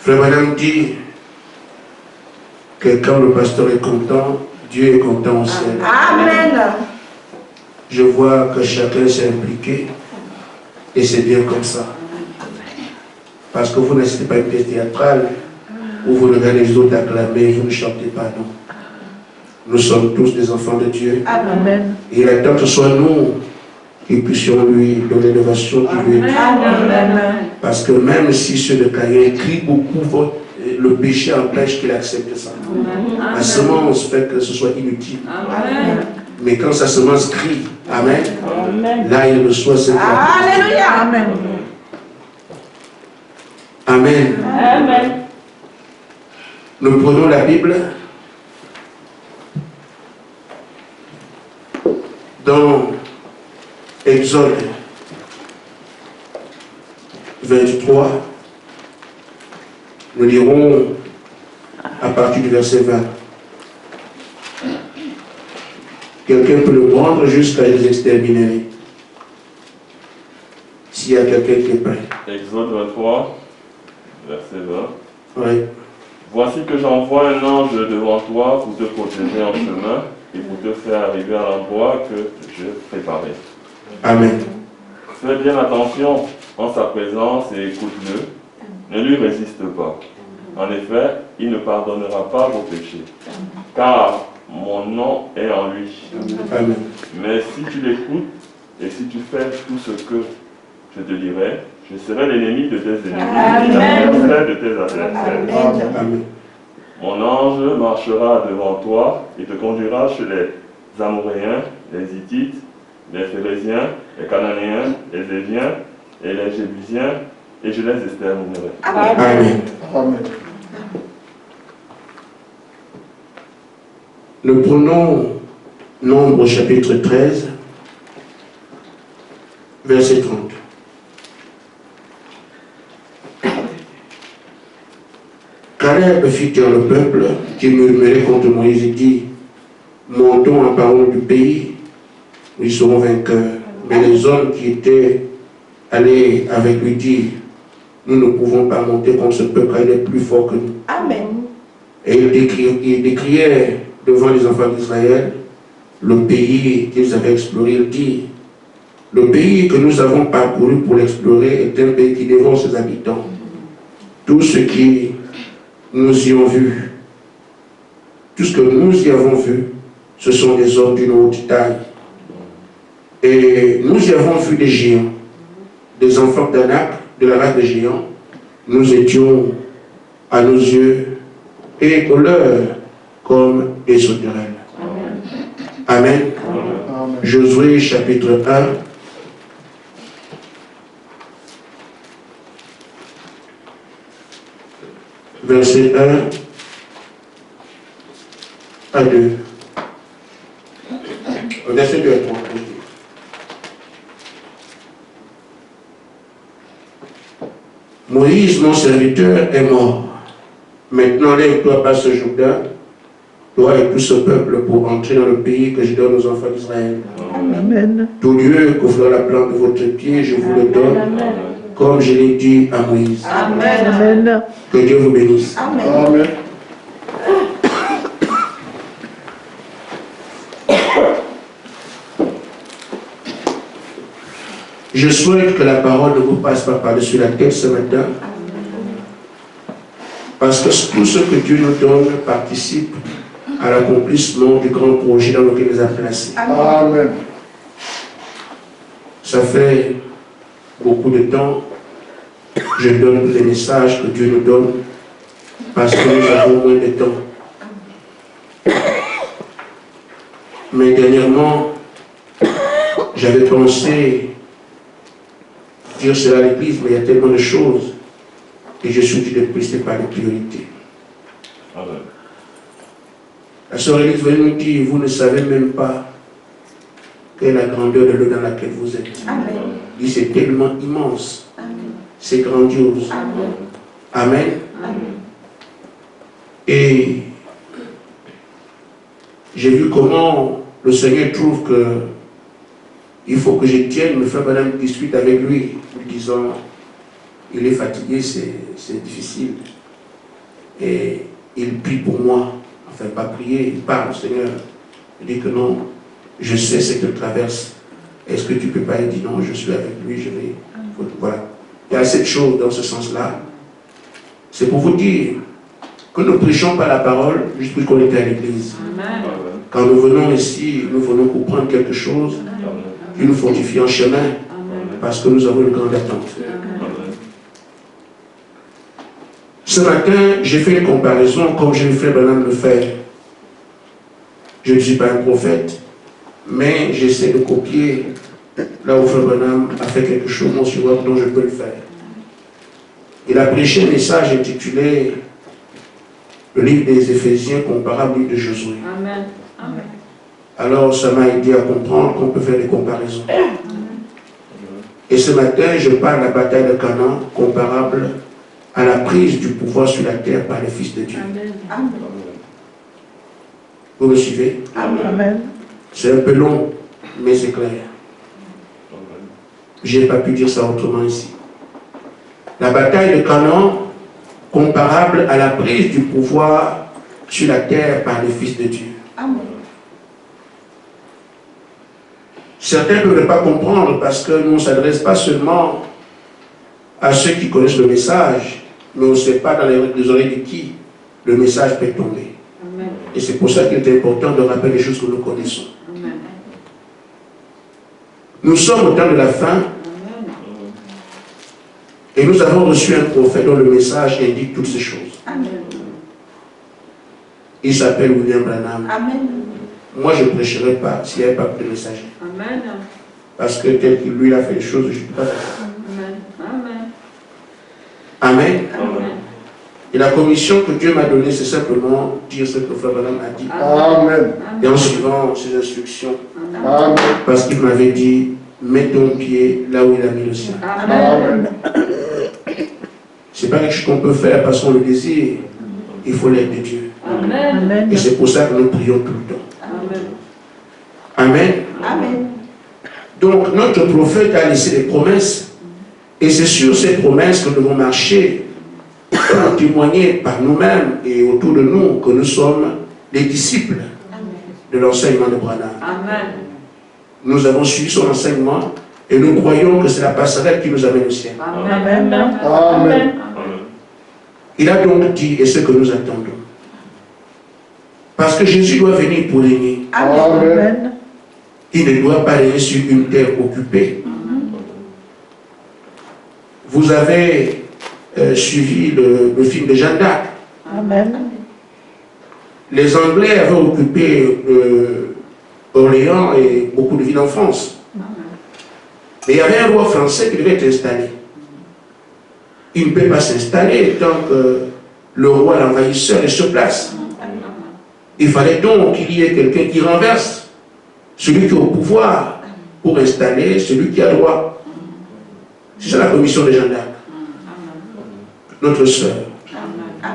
Frère Madame dit que quand le pasteur est content, Dieu est content aussi. Amen. Je vois que chacun s'est impliqué et c'est bien comme ça. Parce que vous n'assistez pas à une pièce théâtrale où vous regardez les autres acclamer et vous ne chantez pas, non. Nous sommes tous des enfants de Dieu. Amen. Et il attend que ce soit nous qui puissions lui donner l'ovation qui lui est due. Parce que même si ceux de Caïn crient beaucoup, le péché empêche qu'il accepte ça. La semence fait que ce soit inutile. Amen. Mais quand sa semence crie, Amen, là il reçoit cette Alléluia. Amen. Amen. Amen. Nous prenons la Bible dans Exode 23. Nous lirons à partir du verset 20. Quelqu'un peut le prendre jusqu'à les exterminer. S'il y a quelqu'un qui est prêt. Exode 23, verset 20. Oui. Voici que j'envoie un ange devant toi pour te protéger en chemin et pour te faire arriver à l'endroit que je préparais. Amen. Fais bien attention en sa présence et écoute-le. Ne lui résiste pas. En effet, il ne pardonnera pas vos péchés, car mon nom est en lui. Amen. Mais si tu l'écoutes et si tu fais tout ce que je te dirai, je serai l'ennemi de tes ennemis, l'adversaire de tes adversaires. Amen. Mon ange marchera devant toi et te conduira chez les Amoréens, les Hittites, les Phérésiens, les Cananéens, les Éviens et les Jébusiens, et je les exterminerai. Amen. Amen. Nous prenons Nombre chapitre 13, verset 30. Caleb fit taire le peuple qui murmurait contre Moïse et dit, montons en parole du pays, nous y serons vainqueurs. Mais les hommes qui étaient allés avec lui dirent, nous ne pouvons pas monter contre ce peuple, il est plus fort que nous. Amen. Et ils décrièrent devant les enfants d'Israël le pays qu'ils avaient exploré. Ils dirent, le pays que nous avons parcouru pour l'explorer est un pays qui dévore ses habitants. Tout ce qui nous y ont vu, tout ce que nous y avons vu, ce sont des hommes d'une haute taille. Et nous y avons vu des géants, des enfants d'Anak, de la race des géants. Nous étions, à nos yeux, et aux leurs, comme des sauterelles. Amen. Amen. Josué chapitre 1. Verset 1 à 2. Verset 2 à 3. Moïse, mon serviteur, est mort. Maintenant, lève-toi, passe ce Jourdain, toi et tout ce peuple, pour entrer dans le pays que je donne aux enfants d'Israël. Amen. Tout lieu que fera la plante de votre pied, je vous le donne, comme je l'ai dit à Moïse. Amen. Amen. Que Dieu vous bénisse. Amen. Amen. Je souhaite que la parole ne vous passe pas par-dessus la tête ce matin. Parce que tout ce que Dieu nous donne participe à l'accomplissement du grand projet dans lequel il nous a placés. Amen. Ça fait beaucoup de temps que je donne les messages que Dieu nous donne parce que nous avons moins de temps. Mais dernièrement, j'avais pensé dire cela à l'église, mais il y a tellement de choses et je suis dit de plus, par les priorités. Amen. La sœur Élise venait nous dire, vous ne savez même pas quelle est la grandeur de l'eau dans laquelle vous êtes. Amen. Il dit, c'est tellement immense, Amen. c'est grandiose. Amen. Amen. Amen. Et j'ai vu comment le Seigneur trouve que il faut que je tienne, me faire madame discute avec lui, lui disant, il est fatigué, c'est difficile. et il prie pour moi. Enfin, pas prier, il parle au Seigneur. Il dit que non, je sais ce qu'il traverse. Est-ce que tu ne peux pas? Il dit non, je suis avec lui, je vais. Voilà. Il y a cette chose dans ce sens-là. C'est pour vous dire que nous ne prêchons pas la parole juste parce qu'on était à l'église. Quand nous venons ici, nous venons pour prendre quelque chose qui nous fortifie en chemin parce que nous avons une grande attente. Ce matin, j'ai fait une comparaison comme j'ai fait Branham le faire. Je ne suis pas un prophète, mais j'essaie de copier là où Frère Branham a fait quelque chose dont je peux le faire. Il a prêché un message intitulé le livre des Éphésiens comparable au livre de Josué. Amen. Amen. Alors ça m'a aidé à comprendre qu'on peut faire des comparaisons. Et ce matin, je parle de la bataille de Canaan comparable à la prise du pouvoir sur la terre par les fils de Dieu. Amen. Vous me suivez? Amen. C'est un peu long, mais c'est clair. Je n'ai pas pu dire ça autrement ici. La bataille de Canaan comparable à la prise du pouvoir sur la terre par les fils de Dieu. Amen. Certains ne peuvent pas comprendre parce que nous ne s'adresse pas seulement à ceux qui connaissent le message, mais on ne sait pas dans les oreilles de qui le message peut tomber. Amen. Et c'est pour ça qu'il est important de rappeler les choses que nous connaissons. Amen. Nous sommes au temps de la fin et nous avons reçu un prophète dont le message indique toutes ces choses. Amen. Il s'appelle William Branham. Amen. Moi, je ne prêcherai pas s'il n'y avait pas de messager. Amen. Parce que tel qu'il lui a fait les choses, je ne peux pas faire. Amen. Amen. Amen. Et la commission que Dieu m'a donnée, c'est simplement dire ce que Frère Branham a dit. Amen. Et en suivant ses instructions. Amen. Parce qu'il m'avait dit, mets ton pied là où il a mis le sien. Amen. Ce n'est pas quelque chose qu'on peut faire parce qu'on le désire. Il faut l'aide de Dieu. Amen. Amen. Et c'est pour ça que nous prions tout le temps. Amen. Amen. Amen. Donc notre prophète a laissé des promesses. Et c'est sur ces promesses que nous devons marcher pour témoigner par nous-mêmes et autour de nous que nous sommes les disciples de l'enseignement de Branham. Amen. Nous avons suivi son enseignement et nous croyons que c'est la passerelle qui nous amène au ciel. Amen. Amen. Il a donc dit, et ce que nous attendons. Parce que Jésus doit venir pour régner. Amen. Amen. Il ne doit pas régner sur une terre occupée. Vous avez suivi le film de Jeanne d'Arc. Amen. Les Anglais avaient occupé Orléans et beaucoup de villes en France. Mais il y avait un roi français qui devait être installé. Il ne peut pas s'installer tant que le roi, l'envahisseur, est sur place. Il fallait donc qu'il y ait quelqu'un qui renverse celui qui est au pouvoir pour installer celui qui a droit. C'est ça la commission de Jeanne d'Arc. Notre sœur.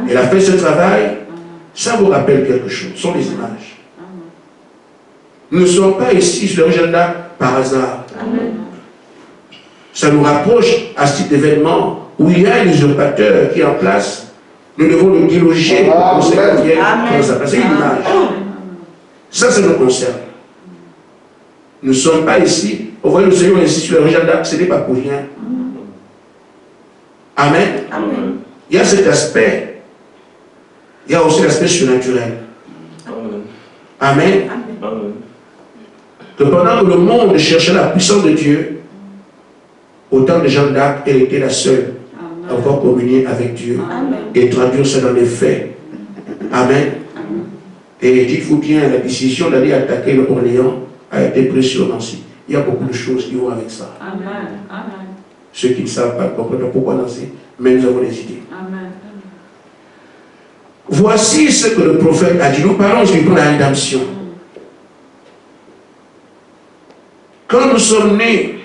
Elle a fait ce travail. Ça vous rappelle quelque chose. Ce sont les images. Nous ne sommes pas ici sur Jeanne d'Arc par hasard. Ça nous rapproche à ce type d'événement où il y a un usurpateur qui est en place. Nous devons le déloger pour qu'on sait qu'il vienne dans sa place. C'est une image. Ça nous concerne. Nous ne sommes pas ici. Vous voyez, le Seigneur ici sur le Jeanne d'Arc, ce n'est pas pour rien. Amen. Il y a cet aspect. Il y a aussi l'aspect surnaturel. Amen. Que pendant que le monde cherchait la puissance de Dieu, au temps de Jeanne d'Arc, elle était la seule à pouvoir communier avec Dieu et traduire ça dans les faits. Amen. Et dites-vous bien, la décision d'aller attaquer le Orléans a été prise aussi. Il y a beaucoup de choses qui vont avec ça. Ceux qui ne savent pas comprendre pourquoi lancer, mais nous avons des idées. Voici ce que le prophète a dit. Nous parlons aujourd'hui pour la rédemption. Quand nous sommes nés,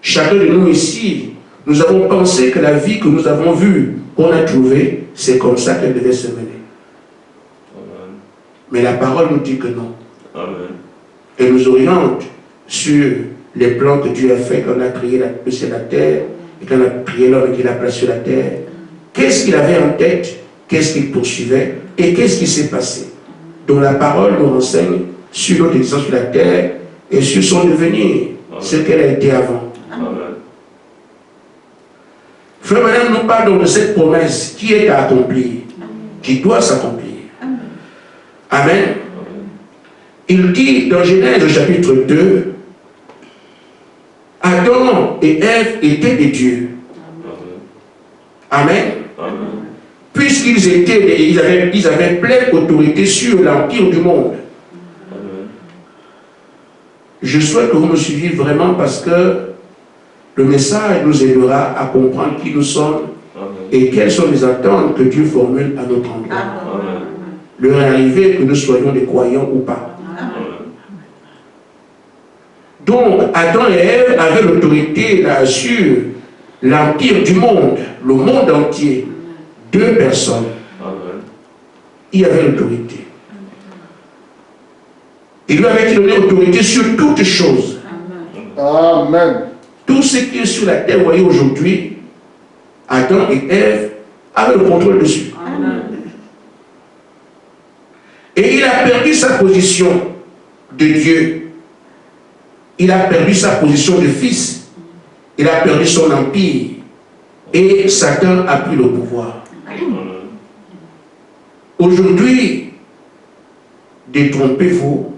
chacun de nous ici, nous avons pensé que la vie que nous avons vue, qu'on a trouvée, c'est comme ça qu'elle devait se mener. Mais la parole nous dit que non. Elle nous oriente sur les plans que Dieu a fait quand on a créé le ciel et la terre, et quand on a créé l'homme et qu'il a placé sur la terre. Qu'est-ce qu'il avait en tête? qu'est-ce qu'il poursuivait et qu'est-ce qui s'est passé. Donc la parole nous renseigne sur notre existence sur la terre et sur son devenir, ce qu'elle a été avant. Amen. Frère Madame nous parle donc de cette promesse qui est à accomplir, qui doit s'accomplir. Amen. Il dit dans Genèse chapitre 2, Adam et Ève étaient des dieux. Amen. Amen. Puisqu'ils avaient pleine autorité sur l'empire du monde. Amen. Je souhaite que vous me suiviez vraiment parce que le message nous aidera à comprendre qui nous sommes Amen. et quelles sont les attentes que Dieu formule à notre endroit. Amen. L'heure est arrivée que nous soyons des croyants ou pas. Amen. Donc, Adam et Ève avaient l'autorité là sur l'empire du monde, le monde entier. 2 personnes. Amen. Il y avait l'autorité. Il lui avait donné l'autorité sur toutes choses. Amen. Tout ce qui est sur la terre, vous voyez aujourd'hui, Adam et Ève avaient le contrôle dessus. Amen. Et il a perdu sa position de Dieu. Il a perdu sa position de fils. Il a perdu son empire. Et Satan a pris le pouvoir. Aujourd'hui, détrompez-vous,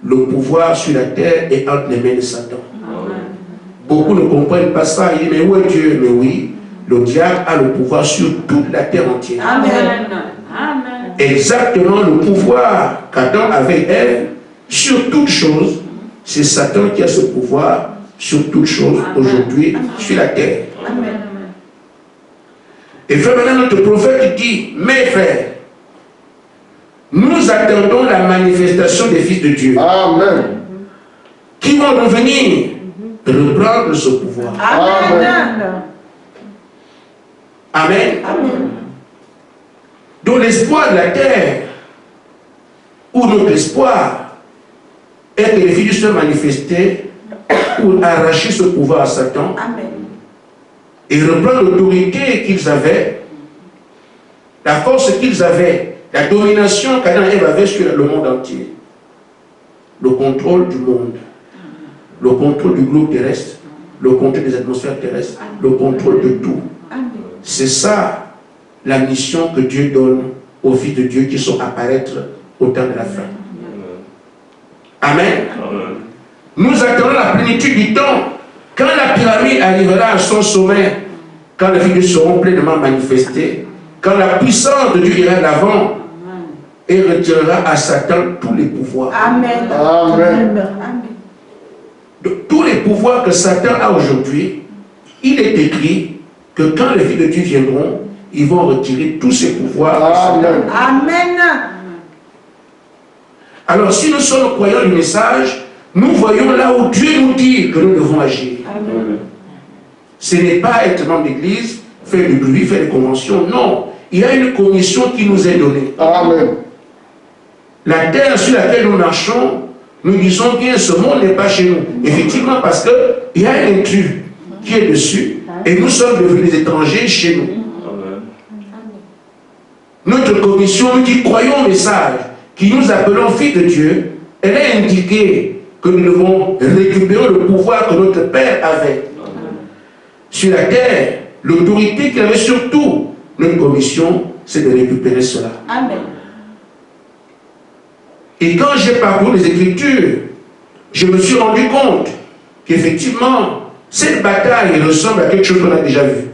le pouvoir sur la terre est entre les mains de Satan. Beaucoup ne comprennent pas ça. Ils disent, mais où est Dieu? Mais oui, le diable a le pouvoir sur toute la terre entière. Amen. Amen. Exactement le pouvoir qu'Adam avait Ève sur toute chose, c'est Satan qui a ce pouvoir sur toute chose aujourd'hui sur la terre. Amen. Et frère, maintenant notre prophète dit, mes frères, nous attendons la manifestation des fils de Dieu Amen. qui vont revenir reprendre ce pouvoir. Amen. Amen. Donc l'espoir de la terre, ou notre espoir, est que les fils de Dieu soient manifestés pour arracher ce pouvoir à Satan et reprendre l'autorité qu'ils avaient, la force qu'ils avaient, la domination qu'Adam et Ève avaient sur le monde entier, le contrôle du monde, le contrôle du globe terrestre, le contrôle des atmosphères terrestres, le contrôle de tout. C'est ça la mission que Dieu donne aux fils de Dieu qui sont apparaître au temps de la fin. Amen. Amen. Nous attendons la plénitude du temps. Quand la pyramide arrivera à son sommet, quand les fils de Dieu seront pleinement manifestés, quand la puissance de Dieu ira de l'avant et retirera à Satan tous les pouvoirs. Amen. Amen. De tous les pouvoirs que Satan a aujourd'hui, il est écrit que quand les fils de Dieu viendront, ils vont retirer tous ces pouvoirs. Amen. Amen. Alors, si nous sommes croyants du message, nous voyons là où Dieu nous dit que nous devons agir. Amen. Ce n'est pas être membre d'église, faire du bruit, faire des conventions. Non. Il y a une commission qui nous est donnée. Amen. La terre sur laquelle nous marchons, nous disons bien ce monde n'est pas chez nous. Effectivement, parce qu'il y a un intrus qui est dessus et nous sommes devenus des étrangers chez nous. Amen. Notre commission nous dit croyons au message qui nous appelons fils de Dieu. Elle est indiquée que nous devons récupérer le pouvoir que notre Père avait sur la terre, l'autorité qu'il avait sur tout. Notre commission, c'est de récupérer cela. Amen. Et quand j'ai parcouru les Écritures, je me suis rendu compte qu'effectivement, cette bataille ressemble à quelque chose qu'on a déjà vu.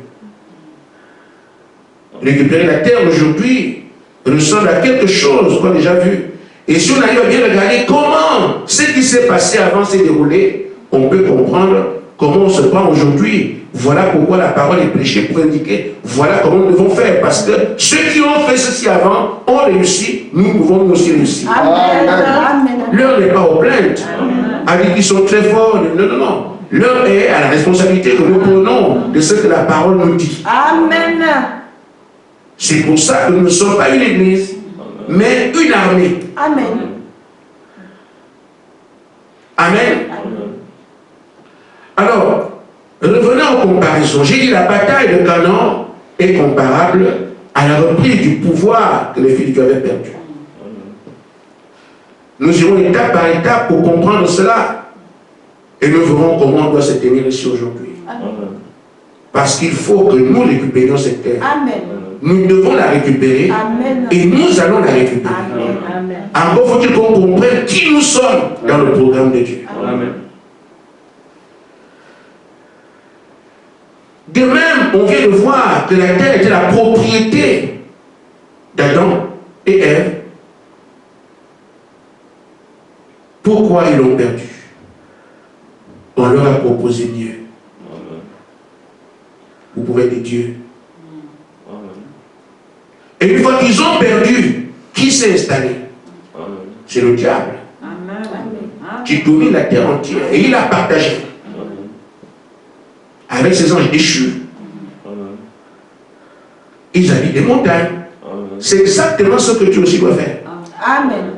Récupérer la terre aujourd'hui ressemble à quelque chose qu'on a déjà vu. Et si on arrive à bien regarder comment ce qui s'est passé avant s'est déroulé, on peut comprendre comment on se prend aujourd'hui. Voilà pourquoi la parole est prêchée pour indiquer, voilà comment nous devons faire. Parce que ceux qui ont fait ceci avant ont réussi, nous pouvons nous aussi réussir. Amen. L'heure n'est pas aux plaintes. À dire qu'ils sont très forts. Non, non, non. L'heure est à la responsabilité que nous prenons de ce que la parole nous dit. Amen. C'est pour ça que nous ne sommes pas une église, mais une armée. Amen. Amen. Alors, revenons aux comparaisons. J'ai dit la bataille de Canaan est comparable à la reprise du pouvoir que les fils de Dieu avaient perdu. Nous irons étape par étape pour comprendre cela. Et nous verrons comment on doit se tenir ici aujourd'hui. Parce qu'il faut que nous récupérions cette terre. Amen. Nous devons la récupérer. Amen. Et nous allons la récupérer. Amen. Encore faut-il qu'on comprenne qui nous sommes dans le programme de Dieu. Amen. De même, on vient de voir que la terre était la propriété d'Adam et Ève. Pourquoi ils l'ont perdu? On leur a proposé mieux. Vous pouvez être Dieu. Et une fois qu'ils ont perdu, qui s'est installé? C'est le diable qui domine la terre entière. Et il a partagé avec ses anges déchus. Ils habitent des montagnes. C'est exactement ce que Dieu aussi doit faire. Amen.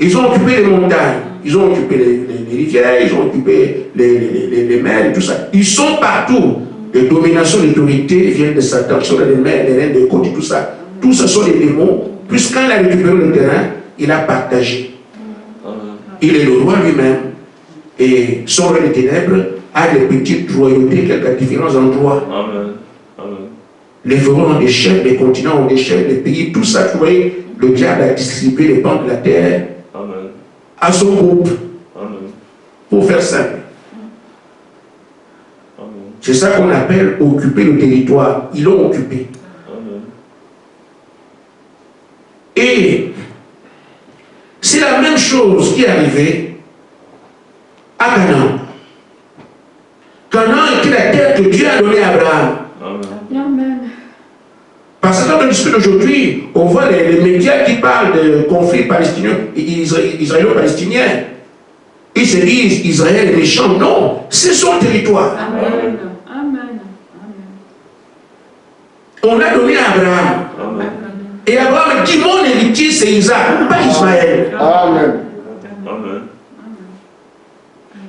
Ils ont occupé les montagnes, ils ont occupé les rivières, ils ont occupé les mers et tout ça. Ils sont partout. Les dominations, l'autorité viennent de Satan, sur les mers, les reines, les côtes et tout ça. Tout ce sont des démons. Puisqu'il a récupéré le terrain, il a partagé. Il est le roi lui-même. Et son roi des ténèbres a des petites royautés, quelques différents endroits. Les pharaons ont des chefs, les continents ont des chefs, les pays, tout ça, vous voyez, le diable a distribué les pans de la terre à son groupe. Pour faire simple. C'est ça qu'on appelle occuper le territoire. Ils l'ont occupé. Et c'est la même chose qui est arrivée à Canaan. Canaan était la terre que Dieu a donnée à Abraham. Parce que quand on discute aujourd'hui, on voit les médias qui parlent de conflits palestiniens, israélo-palestiniens. Ils se disent Israël est méchant. Non, c'est son territoire. Amen. On a donné à Abraham. Et Abraham dit mon héritier c'est Isaac, pas Ismaël. Amen.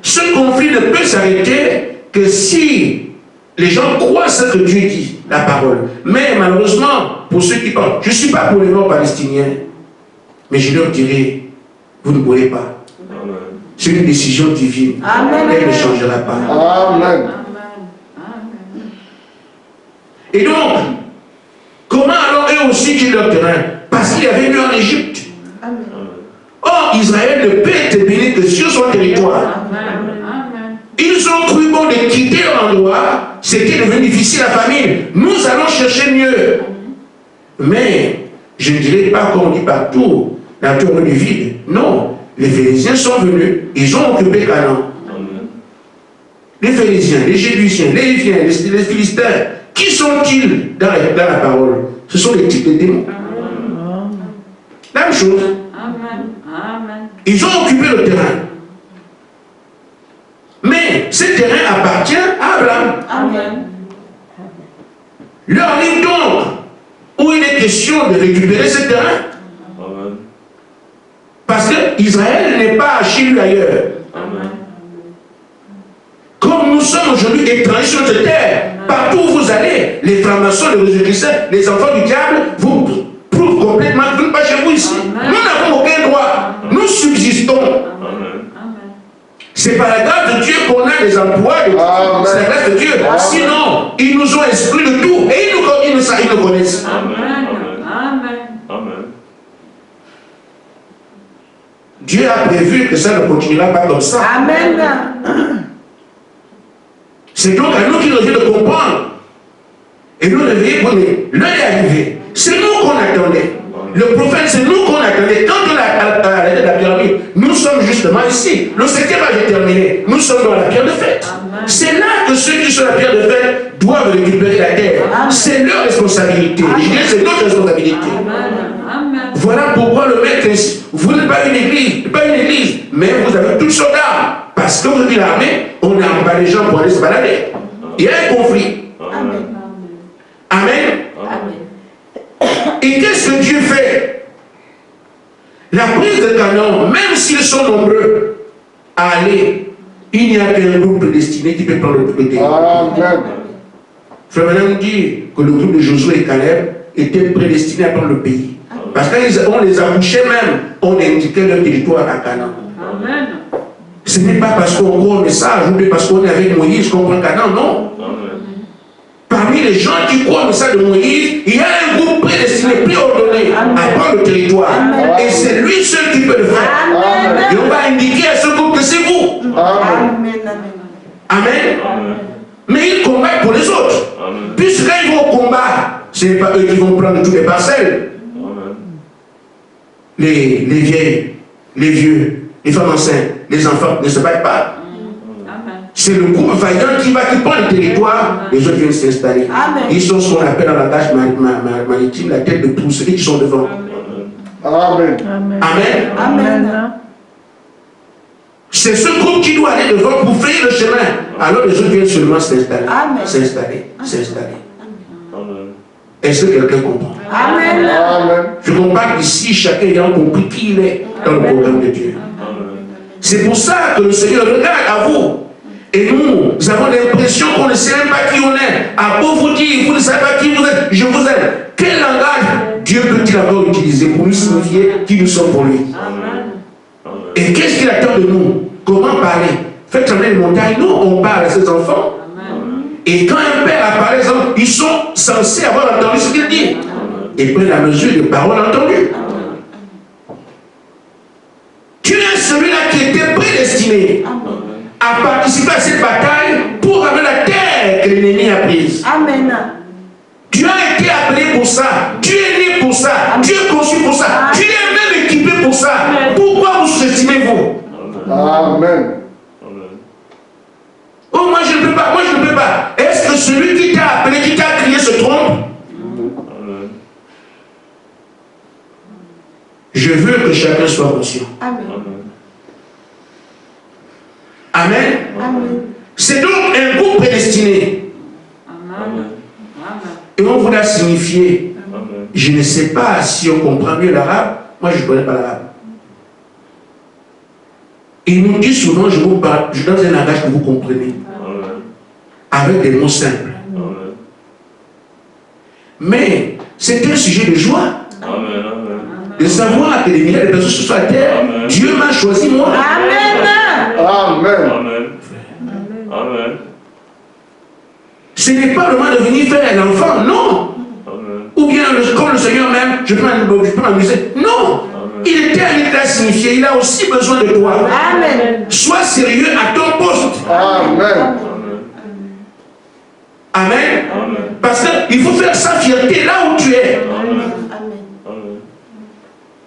Ce conflit ne peut s'arrêter que si les gens croient ce que Dieu dit, la parole. Mais malheureusement, pour ceux qui parlent, je ne suis pas pour les morts palestiniens, mais je leur dirai, vous ne pouvez pas. C'est une décision divine. Amen. Elle ne changera pas. Amen. Et donc, comment alors eux aussi qu'ils leur terrain? Parce qu'il y avait mieux en Égypte. Or, Israël ne peut être béni que sur son territoire. Ils ont cru bon de quitter leur endroit, c'était devenu difficile à famine. Nous allons chercher mieux. Mais, je ne dirais pas comme on dit partout, la tour du vide. Non, les Phérésiens sont venus, ils ont occupé Canaan. Les Phérésiens, les Jébusiens, les Hiviens, les Philistins, qui sont-ils dans la parole? Ce sont les types de démons. La même chose. Ils ont occupé le terrain. Mais ce terrain appartient à Abraham. Leur livre donc, où il est question de récupérer ce terrain. Parce que Israël n'est pas chez lui ailleurs. Comme nous sommes aujourd'hui étrangers sur cette terre, partout où vous allez, les francs-maçons, les résurrections, les enfants du diable vous prouvent complètement que vous n'êtes pas chez vous ici. Nous n'avons aucun droit. Nous subsistons. C'est par la grâce de Dieu qu'on a des emplois. C'est la grâce de Dieu. Sinon, ils nous ont exclus de tout. Et ils nous connaissent. Dieu a prévu que ça ne continuera pas comme ça. Amen. C'est donc à nous qu'il revient de comprendre. Et nous réveiller pour l'heure est arrivée. C'est nous qu'on attendait. Le prophète, c'est nous qu'on attendait. Quand on a arrêté la pyramide, nous sommes justement ici. Le 7e âge est terminé. Nous sommes dans la pierre de fête. C'est là que ceux qui sont la pierre de fête doivent récupérer la terre. C'est leur responsabilité. Je dirais c'est notre responsabilité. Voilà pourquoi le maître ici. Vous n'êtes pas une église, mais vous avez toutes sortes d'armes. Parce que vous êtes l'armée, on n'arme pas les gens pour aller se balader. Il y a un conflit. Amen. Et qu'est-ce que Dieu fait? La prise de Canaan, même s'ils sont nombreux à aller, il n'y a qu'un groupe prédestiné qui peut prendre le territoire. Frère Branham dit que le groupe de Josué et Caleb était prédestiné à prendre le pays. Parce qu'on les a couchés même, on indiquait leur territoire à Canaan. Amen. Ce n'est pas parce qu'on croit au message ou parce qu'on est avec Moïse qu'on prend Canaan, non. Parmi les gens qui croient au message de Moïse, il y a un groupe prédestiné, préordonné à prendre le territoire. Et c'est lui seul qui peut le faire. Et on va indiquer à ce groupe que c'est vous. Amen. Amen. Mais ils combattent pour les autres. Puisque quand ils vont au combat, ce n'est pas eux qui vont prendre toutes les parcelles. Les vieilles, les vieux, les femmes enceintes, les enfants ne se battent pas. C'est le groupe vaillant qui prend le territoire, les autres viennent s'installer. Ils sont ce qu'on appelle dans la langage maritime la tête de tous ceux qui sont devant. Amen. Amen. C'est ce groupe qui doit aller devant pour frayer le chemin. Alors les autres viennent seulement s'installer. Est-ce que quelqu'un comprend? Amen. Je comprends qu'ici, chacun ayant compris qui il est dans le programme de Dieu. C'est pour ça que le Seigneur regarde à vous. Et nous avons l'impression qu'on ne sait même pas qui on est. À beau vous dire, vous ne savez pas qui vous êtes, je vous aime. Quel langage Dieu peut-il encore utiliser pour nous signifier qui nous sommes pour lui? Et qu'est-ce qu'il attend de nous? Comment parler? Faites trembler les montagnes? Non, on parle à ses enfants. Et quand un père a parlé, ils sont censés avoir entendu ce qu'il dit. Et prennent la mesure des paroles entendues. Tu es celui-là qui était prédestiné à participer à cette bataille pour ramener la terre que l'ennemi a prise. Amen. Tu as été appelé pour ça. Tu es né pour ça. Tu es conçu pour ça. Tu es même équipé pour ça. Pourquoi vous sous-estimez-vous? Amen. Oh, moi je ne peux pas. Moi je ne peux pas. Est-ce que celui qui t'a appelé, qui t'a crié se trompe? Je veux que chacun soit conscient. Amen. Amen. C'est donc un groupe prédestiné. Et on vous l'a signifié. Je ne sais pas si on comprend mieux l'arabe. Moi, je ne connais pas l'arabe. Il nous dit souvent, je vous parle, je donne un langage que vous comprenez. Avec des mots simples. Mais c'est un sujet de joie. De savoir que les milliers de personnes sur la terre, Dieu m'a choisi moi. Amen. Ce n'est pas le moment de venir faire l'enfant, non. Ou bien, comme le Seigneur même, je peux m'amuser. Non. Il était un état signifié, il a aussi besoin de toi. Amen. Sois sérieux à ton poste. Amen. Amen. Parce qu'il faut faire sa fierté là où tu es.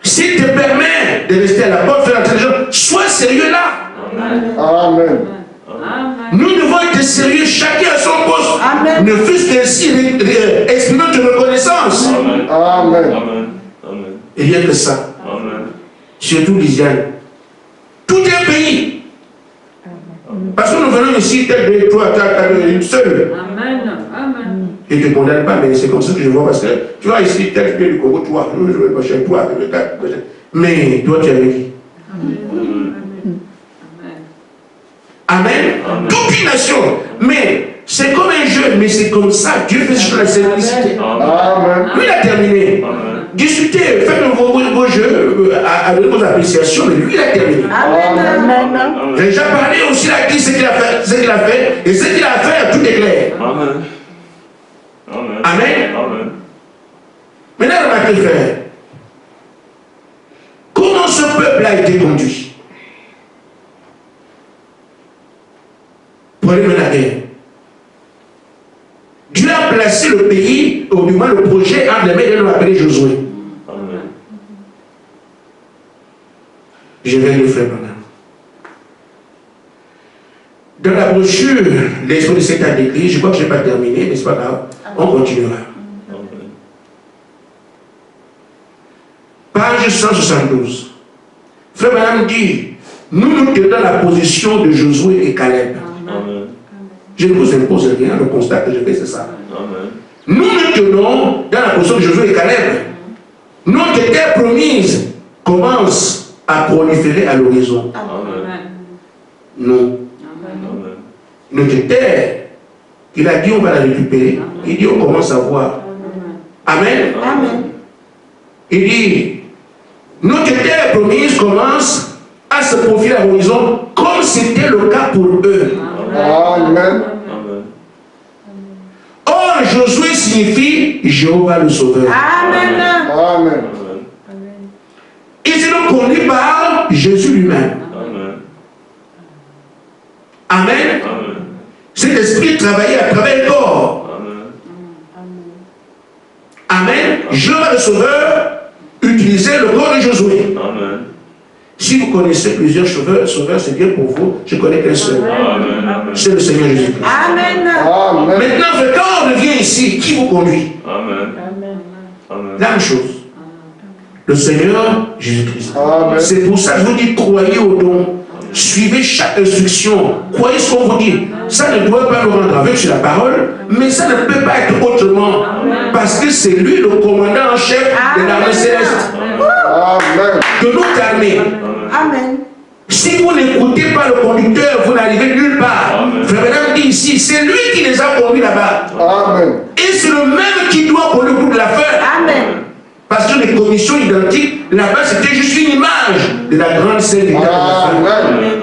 S'il te permet de rester à la porte, faire l'entretien, sois sérieux là. Amen. Nous devons être sérieux, chacun à son poste. Amen. Ne fût-ce qu'ainsi exprimer notre reconnaissance. Amen. Et rien que ça. Surtout Lisiane. Tout un pays. Parce que nous venons ici, peut-être toi, une seule. Je ne te condamne pas, mais c'est comme ça que je vois. Parce que tu vois ici, peut-être du Congo, toi, je vais pas chez toi, mais toi, tu es avec qui? Amen. Toute une nation. Mais c'est comme un jeu, mais c'est comme ça. Dieu fait sur la simplicité. Amen. Lui, il a terminé. Discutez, faites vos jeux, avec vos appréciations, mais lui, il a terminé. Amen. J'ai déjà parlé aussi, il a dit ce qu'il a fait, et ce qu'il a fait, tout est clair. Amen. Maintenant, remarquez, frère, comment ce peuple a été conduit? Prenez la guerre. Dieu a placé le pays, au moins le projet, entre les mains de l'appeler Josué. Je vais le faire maintenant. Dans la brochure, l'esprit de cet an d'église, je crois que je n'ai pas terminé, mais ce n'est pas grave, on continuera. Page 172. Frère Madame dit, nous tenons la position de Josué et Caleb. Je ne vous impose rien, le constat que je fais, c'est ça. Nous nous tenons dans la position de Josué et Caleb. Notre terre promise commence à proliférer à l'horizon. Non. Notre terre Il a dit on va la récupérer. Il dit on commence à voir. Amen. Amen. Il dit notre terre promise commence à se profiler à l'horizon comme c'était le cas pour eux. Amen. Or, Josué signifie Jéhovah le Sauveur. Amen. Amen. Et c'est donc conduit par Jésus lui-même. Amen. Cet esprit travaillait à travers le corps. Amen. Jéhovah le Sauveur utilisait le corps de Josué. Si vous connaissez plusieurs sauveurs, c'est bien pour vous. Je connais qu'un seul. C'est le Seigneur Jésus-Christ. Amen. Amen. Maintenant, quand on revient ici, qui vous conduit? La même chose. Le Seigneur Jésus-Christ. Amen. C'est pour ça que je vous dis, croyez au don. Suivez chaque instruction. Croyez ce qu'on vous dit. Ça ne doit pas nous rendre aveugles sur la parole, mais ça ne peut pas être autrement. Parce que c'est lui le commandant en chef de l'armée céleste. Amen. De notre armée. Amen. Si vous n'écoutez pas le conducteur, vous n'arrivez nulle part. Frère Branham dit ici, c'est lui qui les a conduits là-bas. Amen. Et c'est le même qui doit conduire le groupe de la fin. Amen. Parce que les commissions identiques, là-bas, c'était juste une image de la grande scène du temps de la fin. Amen.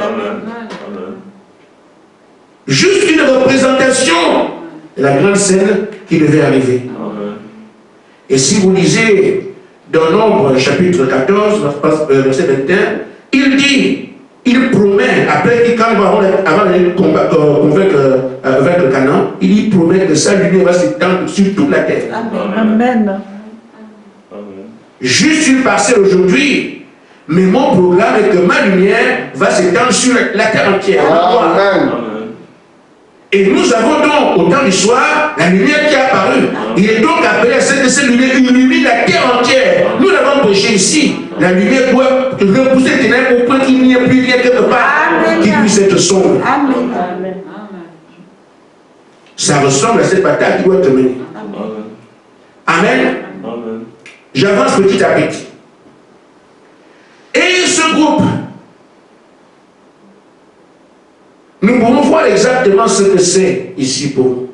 Juste une représentation de la grande scène qui devait arriver. Et si vous lisez dans Nombre, chapitre 14, verset 21, il dit, il promet, après qu'il avant de convaincre Canaan, il promet que sa lumière va s'étendre sur toute la terre. Amen. Juste une parcelle aujourd'hui, mais mon programme est que ma lumière va s'étendre sur la terre entière. Amen. Et nous avons donc, au temps du soir, la lumière qui est apparue. Il est donc appelé à ce que cette lumière illumine la terre entière. Nous l'avons prêché ici. La lumière doit repousser les ténèbres au point qu'il n'y ait plus rien quelque part qui puisse être sombre. Amen. Ça ressemble à cette bataille qui doit être menée. Amen. J'avance petit à petit. Et ce groupe, nous pouvons voir exactement ce que c'est ici pour nous.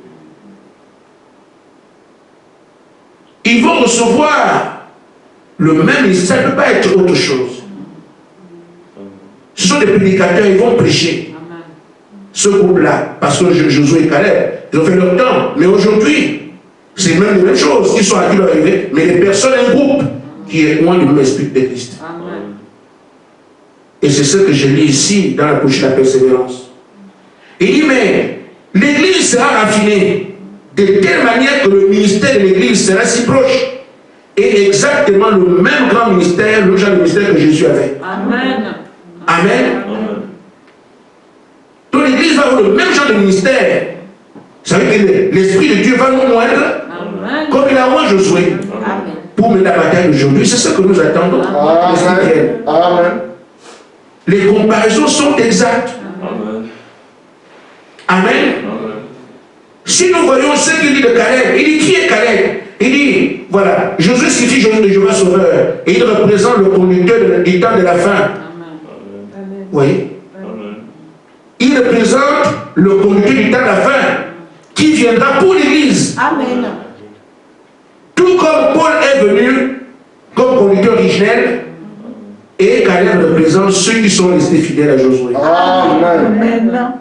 Ils vont recevoir le même ministère, ça ne peut pas être autre chose. Ce sont des prédicateurs, ils vont prêcher. Ce groupe-là, parce que Josué et Caleb, ils ont fait leur temps. Mais aujourd'hui, c'est même la même chose. Ils sont à qui leur arriver, mais les personnes, un groupe qui est loin du même esprit de Christ. Et c'est ce que je lis ici dans la bouche de la persévérance. Il dit, mais l'Église sera raffinée de telle manière que le ministère de l'Église sera si proche. Et exactement le même grand ministère, le genre de ministère que Jésus avait. Amen. Amen. Donc l'Église va avoir le même genre de ministère. Vous savez que l'Esprit de Dieu va nous moindre, comme il a moins Josué, pour mener la bataille d'aujourd'hui. C'est ce que nous attendons. Amen. Amen. Les comparaisons sont exactes. Amen. Si nous voyons ce qu'il dit de Caleb, il dit qui est Caleb? Il dit, voilà, Josué signifie Jéhovah Sauveur. Et il représente le conducteur du temps de la fin. Vous voyez? Il représente le conducteur du temps de la fin qui viendra pour l'Église. Amen. Tout comme Paul est venu comme conducteur originel, et Caleb représente ceux qui sont restés fidèles à Josué. Amen. Amen.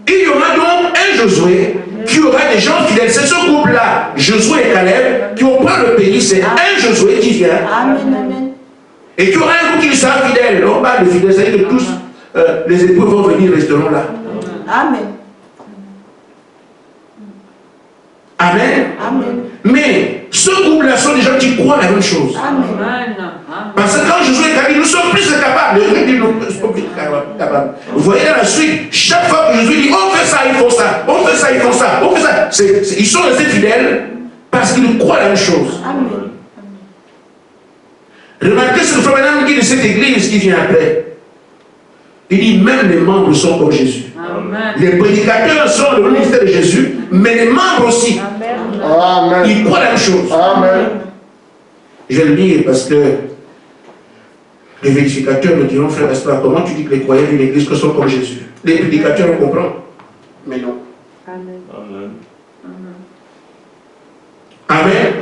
Il y aura donc un Josué qui aura des gens fidèles. C'est ce groupe-là, Josué et Caleb, qui vont prendre le pays. C'est un Josué qui vient. Amen. Amen. Et qui aura un groupe qui sera fidèle. On parle de fidèles, c'est-à-dire que tous les époux vont venir, resteront là. Amen. Amen. Amen. Mais ce groupe-là sont des gens qui croient la même chose. Amen. Parce que quand Josué et Caleb, nous sommes plus capables. Nous sommes plus capables. Vous voyez dans la suite, chaque fois que Josué dit on fait ça, ils font ça, on fait ça, ils font ça, on fait ça. Ils sont restés fidèles parce qu'ils croient la même chose. Amen. Remarquez ce que Frère Branham dit de cette église qui vient après. Il dit même les membres sont comme Jésus. Amen. Les prédicateurs sont le ministère de Jésus, mais les membres aussi. Amen. Ils croient la même chose. Amen. Je vais le lire parce que les vérificateurs me diront, frère Espoir, comment tu dis que les croyants d'une église que sont comme Jésus? Les prédicateurs vont comprendre. Mais non. Amen. Amen. Amen. Amen.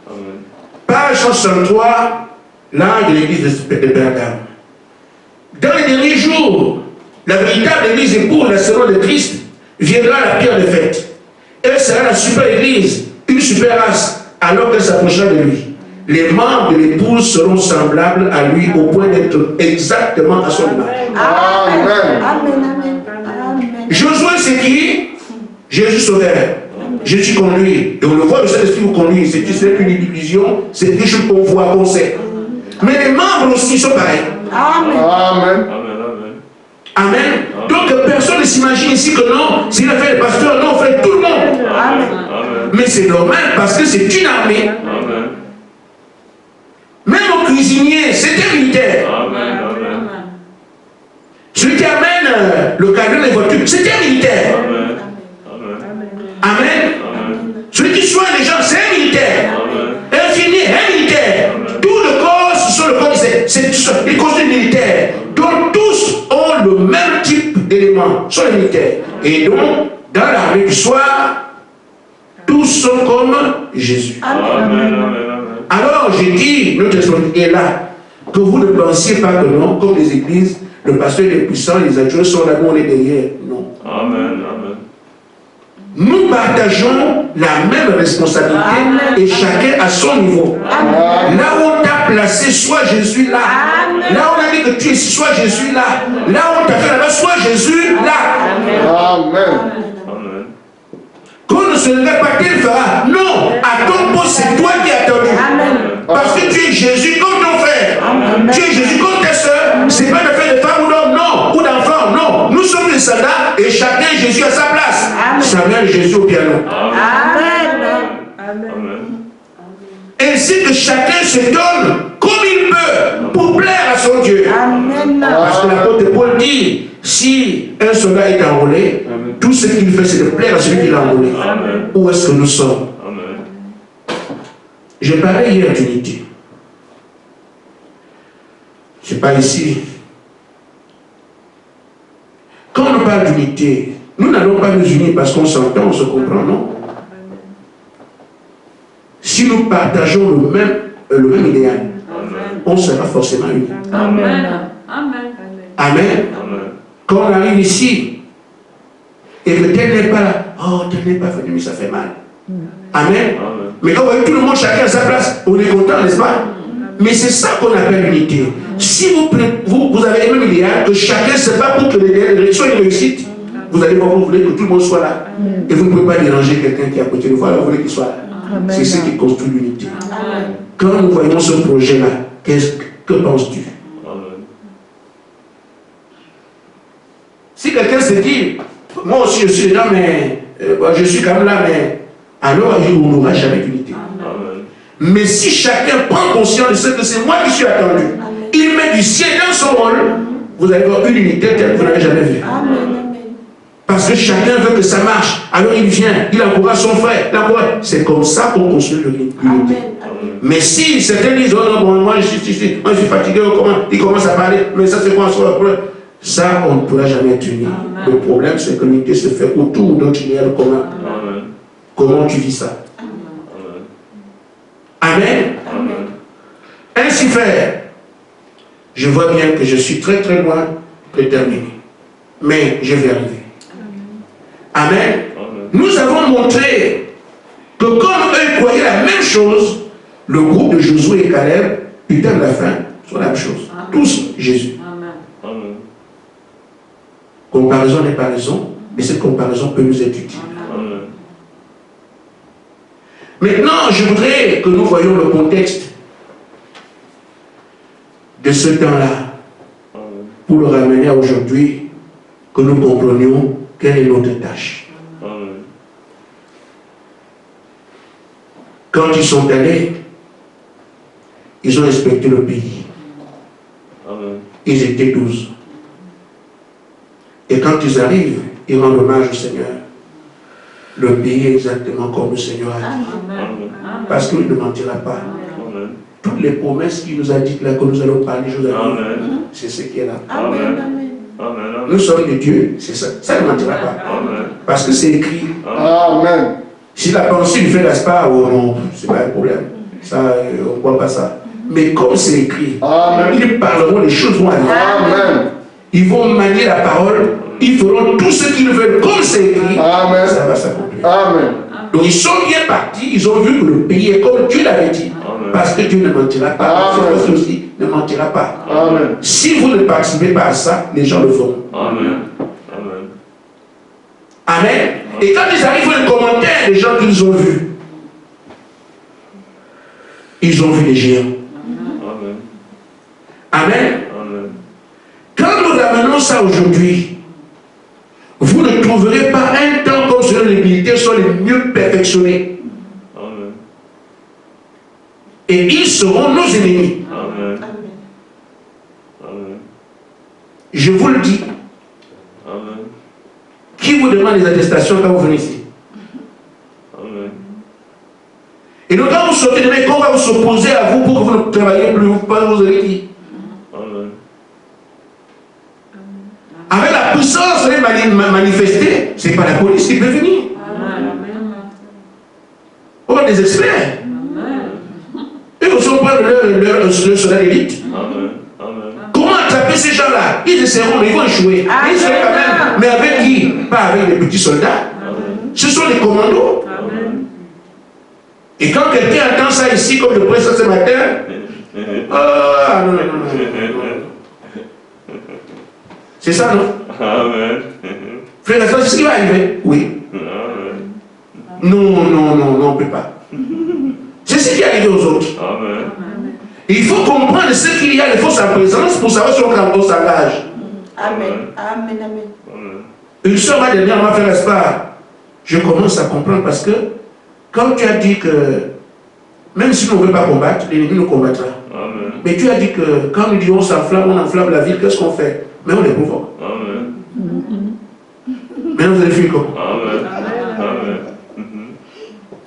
Amen. Page 163, l'âge de l'église de Pergame. Dans les derniers jours, la véritable église épouse la selon de Christ viendra à la pierre de fête. Elle sera la super église, une super race, alors qu'elle s'approchera de lui. Les membres de l'épouse seront semblables à lui au point d'être exactement à son image. Amen. Amen. Amen. Amen. Josué, c'est qui? Jésus sauveur. Jésus conduit. Et on le voit, le Saint-Esprit vous conduit. C'est une illusion, c'est quelque chose qu'on voit, qu'on sait. Mais les membres aussi sont pareils. Amen. Amen. Amen. Amen. Donc personne ne s'imagine ici que non, s'il a fait le pasteur, non, on fait tout le monde. Amen. Mais c'est normal parce que c'est une armée. Amen. Même au cuisinier, c'était militaire. Amen. Celui qui amène le camion des voitures, c'était militaire. Amen. Amen. Celui qui soigne les gens, c'est un militaire. Infirmier, un militaire. Tout le corps, ce sont le corps, c'est les costumes militaires. Donc tous ont le même type d'éléments, sont les militaires. Et donc, dans l'armée du soir, tous sont comme Jésus. Alors, j'ai dit, notre responsabilité est là, que vous ne pensiez pas que non, comme les églises, le pasteur est puissant, les adjoints sont là, nous on est derrière. Non. Amen. Nous partageons la même responsabilité. Amen. Et chacun à son niveau. Amen. Là où on t'a placé, soit Jésus là. Amen. Là où on a dit que tu es ici, soit Jésus là. Là où on t'a fait là-bas, soit Jésus là. Amen. Qu'on ne se regarde pas, qu'il fera. Non, à ton poste, c'est toi qui as attendu. Amen. Parce que tu es Jésus comme ton frère. Amen. Tu es Jésus comme ta soeur. C'est pas de faire de femme ou d'homme, non. Ou d'enfant, non. Nous sommes des soldats et chacun est Jésus à sa place. Amen. Samuel Jésus au piano. Amen. Ainsi que chacun se donne comme il peut pour plaire à son Dieu. Amen. Parce que l'apôtre Paul dit, si un soldat est enrôlé, tout ce qu'il fait c'est de plaire à celui qui l'a enrôlé. Où est-ce que nous sommes? Je parlais hier d'unité. Je ne sais pas ici. Quand on parle d'unité, nous n'allons pas nous unir parce qu'on s'entend, on se comprend, non? Si nous partageons le même idéal, on sera forcément unis. Amen. Amen. Quand on arrive ici, et que tel n'est pas là, oh, tel n'est pas venu, mais ça fait mal. Amen. Mais quand vous voyez tout le monde, chacun à sa place, on est content, n'est-ce pas? Mais c'est ça qu'on appelle l'unité. Si vous avez le même idéal, que chacun se bat pour que l'élection soit une réussite, vous allez voir, vous voulez que tout le monde soit là. Et vous ne pouvez pas déranger quelqu'un qui est à côté de vous, alors vous voulez qu'il soit là. C'est ce qui construit l'unité. Quand nous voyons ce projet-là, que penses-tu? Si quelqu'un se dit, moi aussi je suis là, mais je suis quand même là, mais alors on n'aura jamais d'unité. Mais si chacun prend conscience de ce que c'est moi qui suis attendu, il met du ciel dans son rôle, vous allez voir une unité telle que vous n'avez jamais vue. Parce que chacun veut que ça marche. Alors il vient, il encourage son frère. C'est comme ça qu'on construit l'unité. Mais si certains disent, oh non, bon, moi je suis fatigué, il commence à parler, mais ça c'est quoi ça, on ne pourra jamais être unis. Le problème, c'est que l'unité se fait autour d'un idéal commun. Comment tu vis ça? Amen. Ainsi faire, je vois bien que je suis très très loin de terminer. Mais je vais arriver. Amen. Nous avons montré que comme eux croyaient la même chose, le groupe de Josué et Caleb, putain de la fin, sont la même chose. Tous Jésus. Comparaison n'est pas raison, mais cette comparaison peut nous être utile. Maintenant, je voudrais que nous voyions le contexte de ce temps-là pour le ramener à aujourd'hui, que nous comprenions quelle est notre tâche. Quand ils sont allés, ils ont inspecté le pays. Ils étaient 12. Et quand ils arrivent, ils rendent hommage au Seigneur. Le pays est exactement comme le Seigneur a dit. Parce qu'il ne mentira pas. Toutes les promesses qu'il nous a dites là, que nous allons parler, je vous ai c'est ce qui est là. Nous sommes des dieux, c'est ça. Ça ne mentira pas. Parce que c'est écrit. Amen. Si la pensée lui fait Gaspard, oh non, c'est pas un problème. Ça, on ne voit pas ça. Mais comme c'est écrit, Amen. ils parleront, les choses vont arriver. Amen. Ils vont manier la parole, ils feront tout ce qu'ils veulent, comme c'est écrit, Amen. ça va s'accomplir. Amen. Donc ils sont bien partis, ils ont vu que le pays est comme Dieu l'avait dit. Amen. Parce que Dieu ne mentira pas. Amen. C'est aussi ne mentira pas. Amen. Si vous ne participez pas à ça, les gens le feront. Amen. Amen. Amen. Et quand ils arrivent dans les commentaires, les gens qu'ils ont vus, ils ont vu les géants. Amen. Amen. Amen. Quand nous amenons ça aujourd'hui, vous ne trouverez pas un temps comme celui les militaires sont les mieux perfectionnés. Amen. Et ils seront nos ennemis. Amen. Amen. Amen. Je vous le dis. Amen. Qui vous demande les attestations quand vous venez ici? Amen. Et donc quand vous sortez de quand on va vous s'opposer à vous pour que vous ne travaillez plus, vous allez dire. Amen. Avec la puissance manifestée, ce n'est pas la police qui peut venir. On a des experts. Ils ne sont pas le soldat d'élite. Amen. Amen. Comment attraper ces gens-là? Ils essaieront, mais ils vont échouer. Ils seront quand même. Mais avec qui? Pas avec les petits soldats. Ce sont les commandos. Et quand quelqu'un entend ça ici, comme le presse ce matin, ah non, non, non, non. C'est ça, non? Amen. Frère, c'est ce qui va arriver? Oui. Amen. Non, non, non, non, on ne peut pas. C'est ce qui est arrivé aux autres. Amen. Il faut comprendre ce qu'il y a, il faut sa présence pour savoir si on s'engage. Amen. Amen. Amen. Amen. Une soeur m'a dernièrement fait l'espoir. Je commence à comprendre parce que quand tu as dit que même si on ne veut pas combattre, l'ennemi nous combattra. Amen. Mais tu as dit que quand nous disons on s'enflamme, on enflamme la ville, qu'est-ce qu'on fait? Mais on les provoque. Amen. Maintenant vous allez faire comment? Amen. Amen.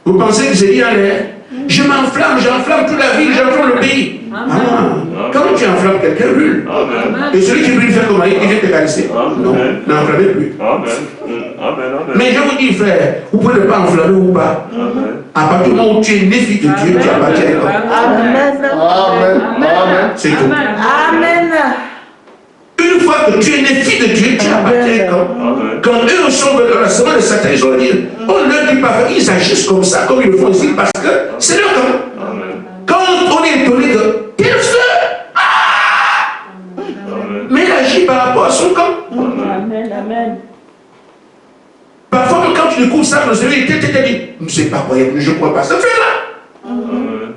Vous pensez que j'ai dit à l'air? Je m'enflamme, j'enflamme toute la ville, j'enflamme le pays. Ah, quand tu enflammes quelqu'un, brûle. Amen. Et celui qui brûle fait comment? Il vient te caresser. Non, n'enflammez plus. Amen. Amen. Amen. Mais je vous dis, frère, vous pouvez ne pas enflammer ou pas. Amen. À partir du moment où tu es né fille de Dieu, tu appartiens à l'homme. Amen. Amen. Amen. C'est tout. Amen. Une fois que tu es né fille de Dieu, tu appartiens à l'homme. Amen. Quand eux sont dans la semaine de Satan, ils ont dit, on ne leur dit pas, ils agissent comme ça, comme ils le font ici, parce que c'est leur camp. Amen. Quand on est étonné que, quel feu! Amen. Mais il agit par rapport à son camp. Amen. Amen. Parfois, quand tu découvres ça, le Seigneur, il t'a dit, c'est pas croyable, je ne crois pas, ça fait là. Amen.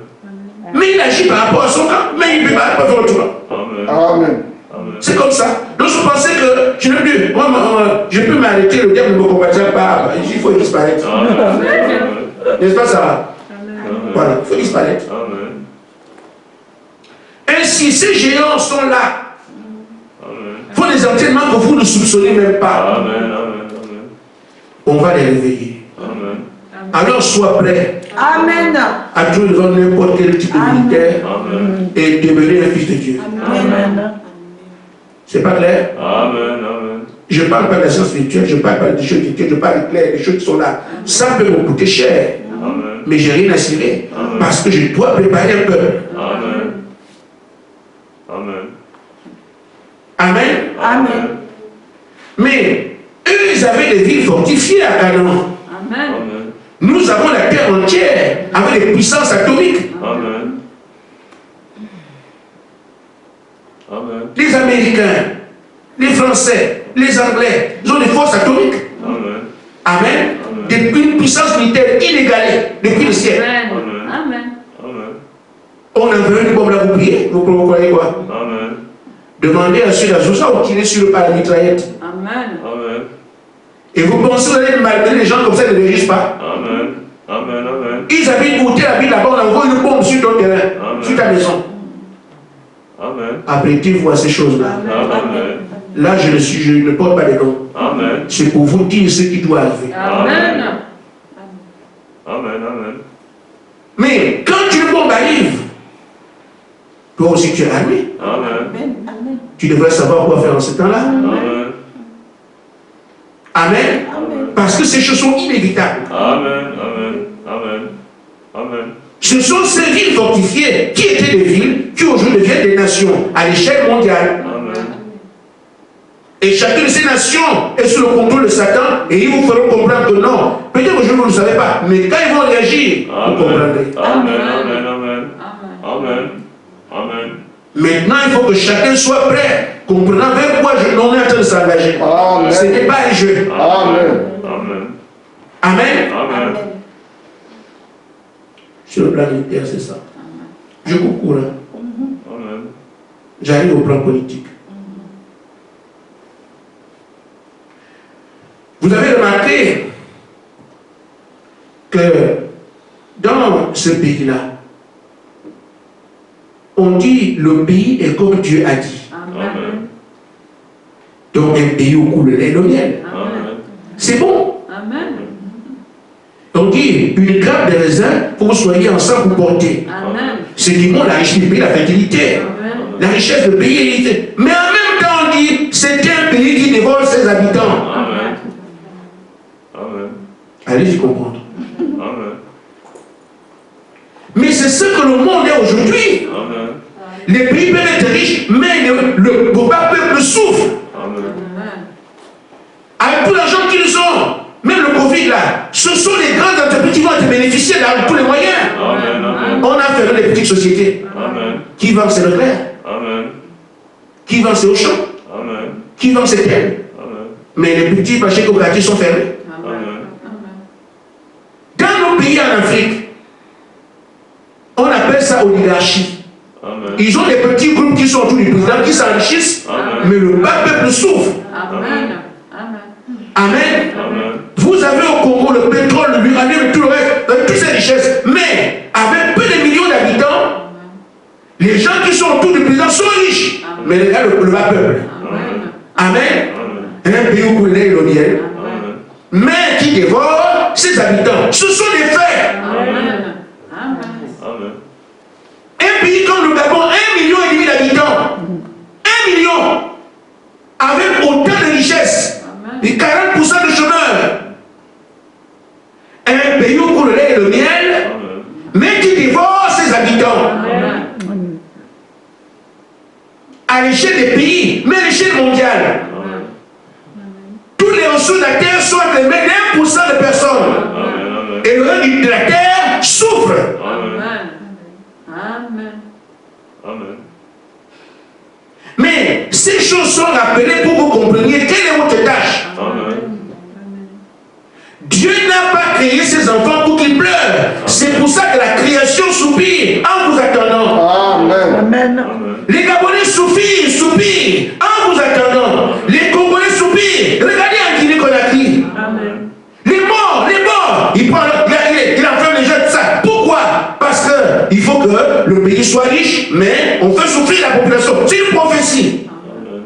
Mais il agit par rapport à son camp, mais il ne peut pas faire autrement. Amen. Amen. Amen. C'est comme ça. Donc je pensais que je ne peux, je peux m'arrêter, le diable ne me combattra pas. Il faut disparaître. Amen. N'est-ce pas ça? Amen. Voilà, il faut disparaître. Amen. Ainsi, ces géants sont là. Amen. Il faut des entraînements que vous ne soupçonnez même pas. Amen. Amen. Amen. On va les réveiller. Amen. Alors sois prêt Amen. à trouver devant n'importe quel type de militaire Amen. et demeurer un fils de Dieu. Amen. C'est pas clair? Amen. Amen. Je ne parle pas de la science spirituelle, je parle pas des choses spirituelles, je parle clair, des choses qui sont là. Ça peut me coûter cher, Amen. mais j'ai rien à cirer Amen. parce que je dois préparer un peuple. Amen. Amen. Amen. Amen. Mais eux, ils avaient des villes fortifiées à Canaan. Amen. Nous avons la terre entière avec des puissances atomiques. Amen. Amen. Les Américains, les Français, les Anglais, ils ont des forces atomiques. Amen. Amen. Une puissance militaire inégalée depuis le siècle. Amen. Amen. Amen. On a vu une bombe là, vous priez, vous croyez quoi? Amen. Demandez à ceux d'Azusa ou tirer sur le pas la mitraillette. Amen. Amen. Et vous pensez que vous allez malgré les gens comme ça, ils ne réagissent pas? Amen. Amen. Amen. Ils habitent où? Tu habites là-bas, on envoie une bombe sur ton terrain, Amen. sur ta maison. Amen. Apprêtez-vous à ces choses-là. Amen. Là, je ne porte pas les noms. Amen. C'est pour vous dire ce qui doit arriver. Amen. Amen. Amen. Mais quand une bombe arrive, toi aussi tu es armé. Amen. Amen. Amen. Tu devrais savoir quoi faire en ce temps-là. Amen. Amen. Amen. Parce que ces choses sont inévitables. Amen. Amen. Amen. Amen. Ce sont ces villes fortifiées qui étaient des villes qui aujourd'hui deviennent des nations à l'échelle mondiale. Amen. Et chacune de ces nations est sous le contrôle de Satan et ils vous feront comprendre que non. Peut-être que vous ne le savez pas, mais quand ils vont réagir, vous comprendrez. Amen. Amen. Amen. Amen. Amen. Maintenant, il faut que chacun soit prêt, comprenant vers quoi on est en train de s'engager. Amen. Ce n'est pas un jeu. Amen. Amen. Amen. Amen. Sur le plan militaire, c'est ça. Je coupe court. Amen. J'arrive au plan politique. Vous avez remarqué que dans ce pays-là, on dit le pays est comme Dieu a dit. Amen. Donc un pays où coule le lait et le miel. Amen. C'est bon. Amen. On dit une grappe de raisin pour que vous soyez ensemble pour porter. Amen. C'est du monde, la richesse du pays, la fertilité. Amen. La richesse du pays est. Mais en même temps, on dit c'est un pays qui dévore ses habitants. Amen. Amen. Allez-y comprendre. Amen. Mais c'est ce que le monde est aujourd'hui. Amen. Les pays peuvent être riches, mais le peuple souffre. Amen. Avec tout l'argent qu'ils ont, même le Covid là, ce sont les grandes entreprises qui vont être bénéficiées de tous les moyens. Amen. Amen. On a fait des petites sociétés. Amen. Qui vendent ses Leclerc, Amen. qui vendent ses Auchan, Amen. qui vendent ses Tels. Amen. Mais les petits marchés coopératifs sont fermés. Amen. Dans nos pays en Afrique, on appelle ça oligarchie. Amen. Ils ont des petits groupes qui sont autour du président, qui s'enrichissent, Amen. mais le bas peuple souffre. Amen. Amen. Amen. Vous avez au Congo le pétrole, le l'uranium et tout le reste, toutes ces richesses. Mais avec peu de millions d'habitants, les gens qui sont autour du président sont riches. Mais les gars, le bas peuple. Amen. Un pays où coule le miel, Amen. mais qui dévore ses habitants. Ce sont des faits. Amen. Amen. Un pays comme le Gabon, 1,5 million d'habitants, 1 million, avec autant de richesses, et 40% de chômeurs. Un pays où coule le lait et le miel, Amen. mais qui dévore ses habitants. À l'échelle des pays, mais à l'échelle mondiale. Amen. Tous les ressources de la terre sont entre les mains d'1% de personnes. Amen. Et le reste de la terre souffre. Amen. Amen. Mais ces choses sont rappelées pour que vous compreniez quelle est votre tâche. Amen. Dieu n'a pas créé ses enfants pour qu'ils pleurent. C'est pour ça que la création soupire en vous attendant. Amen. Amen. Amen. Les Gabonais soupirent en vous attendant. Les Congolais soupirent. Regardez en Guinée-Conakry. Amen. Les morts. Il enferme les gens de ça. Pourquoi? Parce qu'il faut que le pays soit riche, mais on fait souffrir la population. C'est une prophétie. Amen.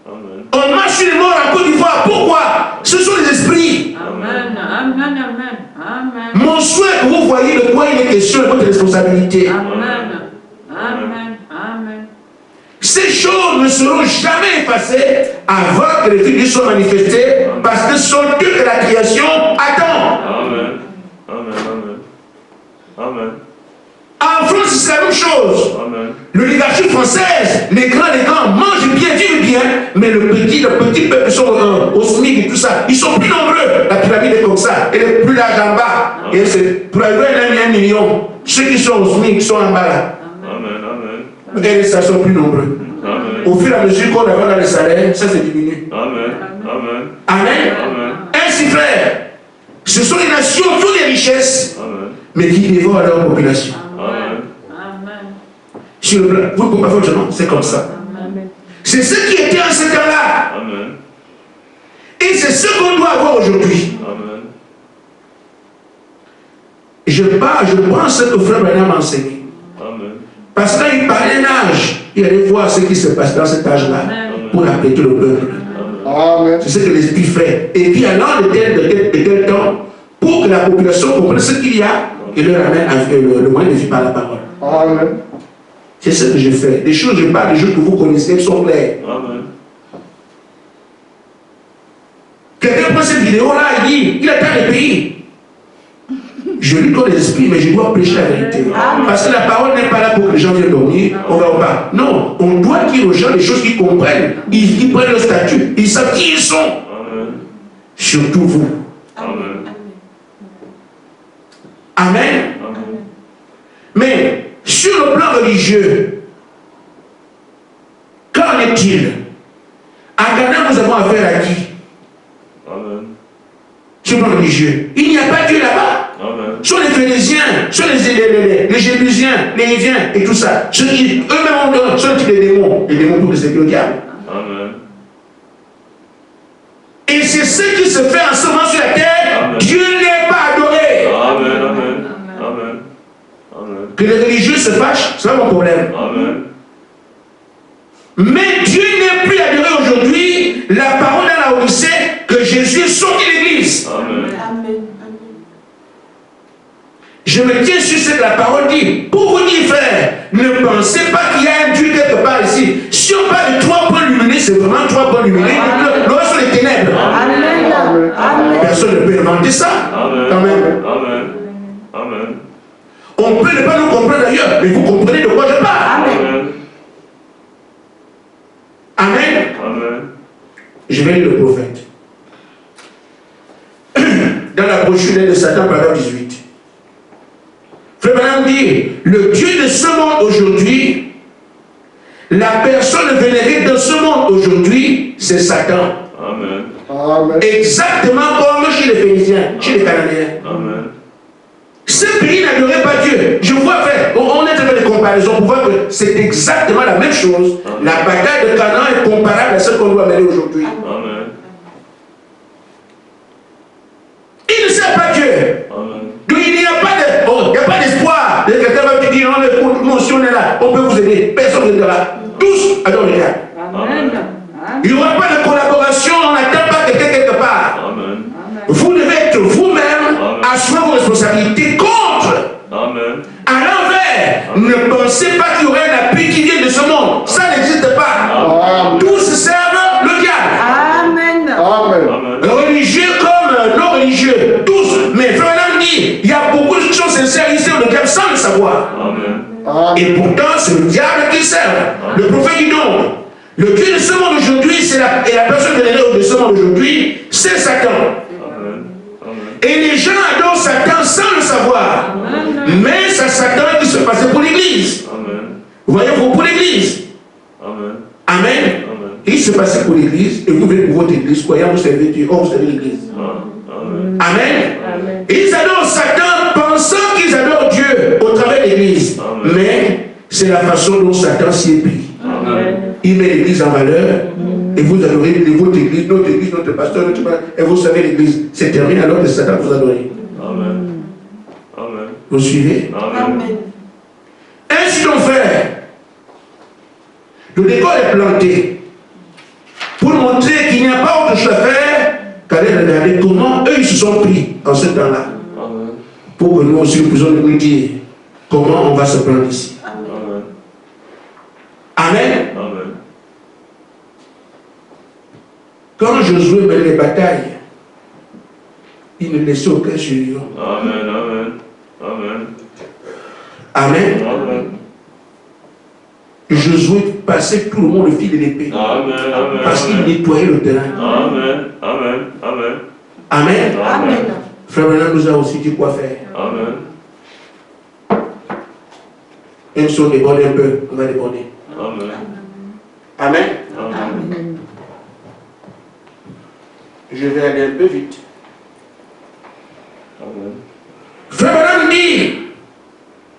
Amen. On marche sur les morts en Côte d'Ivoire. Pourquoi? Ce sont les esprits. Amen. Amen. Amen. Amen. Mon souhait que vous voyez de quoi il est question de votre responsabilité. Amen. Amen. Amen. Ces choses ne seront jamais effacées avant que les filles soient manifestées, parce que ce sont eux que la création attend. Amen. Amen. Amen. Amen. En France, c'est la même chose. Amen. L'oligarchie française, les grands mangent bien, vivent bien, mais le petit peuple sont au SMIC et tout ça. Ils sont plus nombreux. La pyramide est comme ça. Elle est plus large en bas. Et c'est pour arriver à 1 million. Ceux qui sont au SMIC sont en bas là. Amen. Amen. Et les salaires sont plus nombreux. Amen. Au fur et à mesure qu'on avance dans les salaires, ça se diminue. Amen. Amen. Amen. Amen. Ainsi, frère, ce sont les nations qui ont des richesses, Amen. mais qui dévorent leur population. Amen. Amen. Sur le plan, vous ne pouvez pas faire autrement, c'est comme ça. Amen. C'est ce qui était en ce temps-là. Amen. Et c'est ce qu'on doit avoir aujourd'hui. Amen. Je pense que Frère Branham m'a enseigné. Amen. Parce que quand il parlait d'âge, il allait voir ce qui se passe dans cet âge-là pour appeler tout le peuple. Amen. C'est ce que l'Esprit fait. Et puis allant de tel temps, pour que la population comprenne ce qu'il y a, et leur amène le moyen de vivre par la parole. Amen. C'est ce que je fais. Les choses, je parle des choses que vous connaissez, sont claires. Amen. Quelqu'un prend cette vidéo-là, il dit, il atteint le pays. Je lui donne l'esprit, mais je dois prêcher la vérité. Parce que la parole n'est pas là pour que les gens viennent dormir, on va au pas. Non, on doit dire aux gens les choses qu'ils comprennent. Ils prennent leur statut, ils savent qui ils sont. Amen. Surtout vous. Amen. Amen. Amen. Mais sur le plan religieux, qu'en est-il? À Ghana, nous avons affaire à qui? Amen. Sur le plan religieux. Il n'y a pas Dieu là-bas. Amen. Sur les Phéniciens, sur les Jébusiens, les Héviens et tout ça. Ceux qui eux-mêmes sont des démons. Les démons pour que c'est le diable. Amen. Et c'est ce qui se fait en ce moment sur la terre. Amen. Dieu n'est pas adoré. Amen. Amen. Amen. Amen. Que les religieux se fâchent, c'est pas mon problème. Amen. Mais Dieu n'est plus adoré aujourd'hui. La parole dans la Odyssée que Jésus est sorti de l'église. Amen. Amen. Je me tiens sur ce que la parole dit. Pour vous dire, frère, ne pensez pas qu'il y a un Dieu quelque part ici. Si on parle de 3 points lumineux, c'est vraiment 3 points lumineux. Le reste sont les ténèbres. Amen. Amen. Personne ne peut inventer ça. Amen. Quand même. Amen. Amen. On peut ne pas nous comprendre d'ailleurs, mais vous comprenez de quoi je parle. Amen. Amen. Amen. Je vais lire le prophète. Dans la brochure de Satan, paragraphe 18. Frère Branham dit, le Dieu de ce monde aujourd'hui, la personne vénérée de ce monde aujourd'hui, c'est Satan. Amen. Amen. Exactement comme chez les Phéniciens, chez les Cananéens. Amen. Ce pays n'adorait pas Dieu. Je vois, frère, on est en train de comparaison pour voir que c'est exactement la même chose. La bataille de Canaan est comparable à ce qu'on doit mener aujourd'hui. Amen. Il ne sert pas Dieu. Amen. Donc il n'y a pas d'espoir. Quelqu'un va te dire, non, écoute, nous si on est là, on peut vous aider. Personne ne viendra. Tous adorent le diable. Amen. Il n'y aura pas de collaboration, on n'attend pas quelqu'un quelque part. Amen. Vous devez être vous-même, assumer vos responsabilités contre. Amen. À l'envers, ne pensez pas qu'il y aurait un appui qui vient de ce monde. Ça n'existe pas. Amen. Tous servent le diable. Amen. Amen. Amen. Religieux comme non religieux, tous. Mais Fernand dit, il y a beaucoup de gens sincères qui servent le diable sans le savoir. Amen. Amen. Et pourtant, c'est le diable qui sert. Le prophète dit donc, le Dieu de ce monde aujourd'hui, et la personne de ce monde aujourd'hui, c'est Satan. Amen. Amen. Et les gens adorent Satan sans le savoir. Mais c'est Satan qui se passait pour l'église. Amen. Vous voyez, pour l'église. Amen. Amen. Amen. Il se passait pour l'église, et vous venez pour votre église, croyant vous servez Dieu, vous servez l'église. Amen. Amen. Ils adorent Satan pensant qu'ils adorent Dieu au travers de l'église. Amen. Mais c'est la façon dont Satan s'y est pris. Amen. Il met l'église en valeur, et vous adorez votre église, notre pasteur, notre pasteur, et vous savez l'église. C'est terminé alors que Satan vous adore. Amen. Amen. Vous suivez? Amen. Amen. Ainsi donc, frère, le décor est planté pour montrer qu'il n'y a pas autre chose à faire qu'aller regarder comment eux ils se sont pris en ce temps-là. Amen. Pour que nous aussi nous puissions nous dire comment on va se prendre ici. Amen. Amen. Amen. Quand Josué menait les batailles, il ne laissait aucun survivant. Amen. Amen. Amen. Amen. Amen. Josué passait tout le monde le fil de l'épée. Amen. Amen. Parce qu'il nettoyait le terrain. Amen. Amen. Amen. Amen. Amen. Frère Bernard nous a aussi dit quoi faire. Amen. Même si on déborde un peu, on va déborder. Amen. Amen. Amen. Je vais aller un peu vite. Amen. Frère Bernard dit,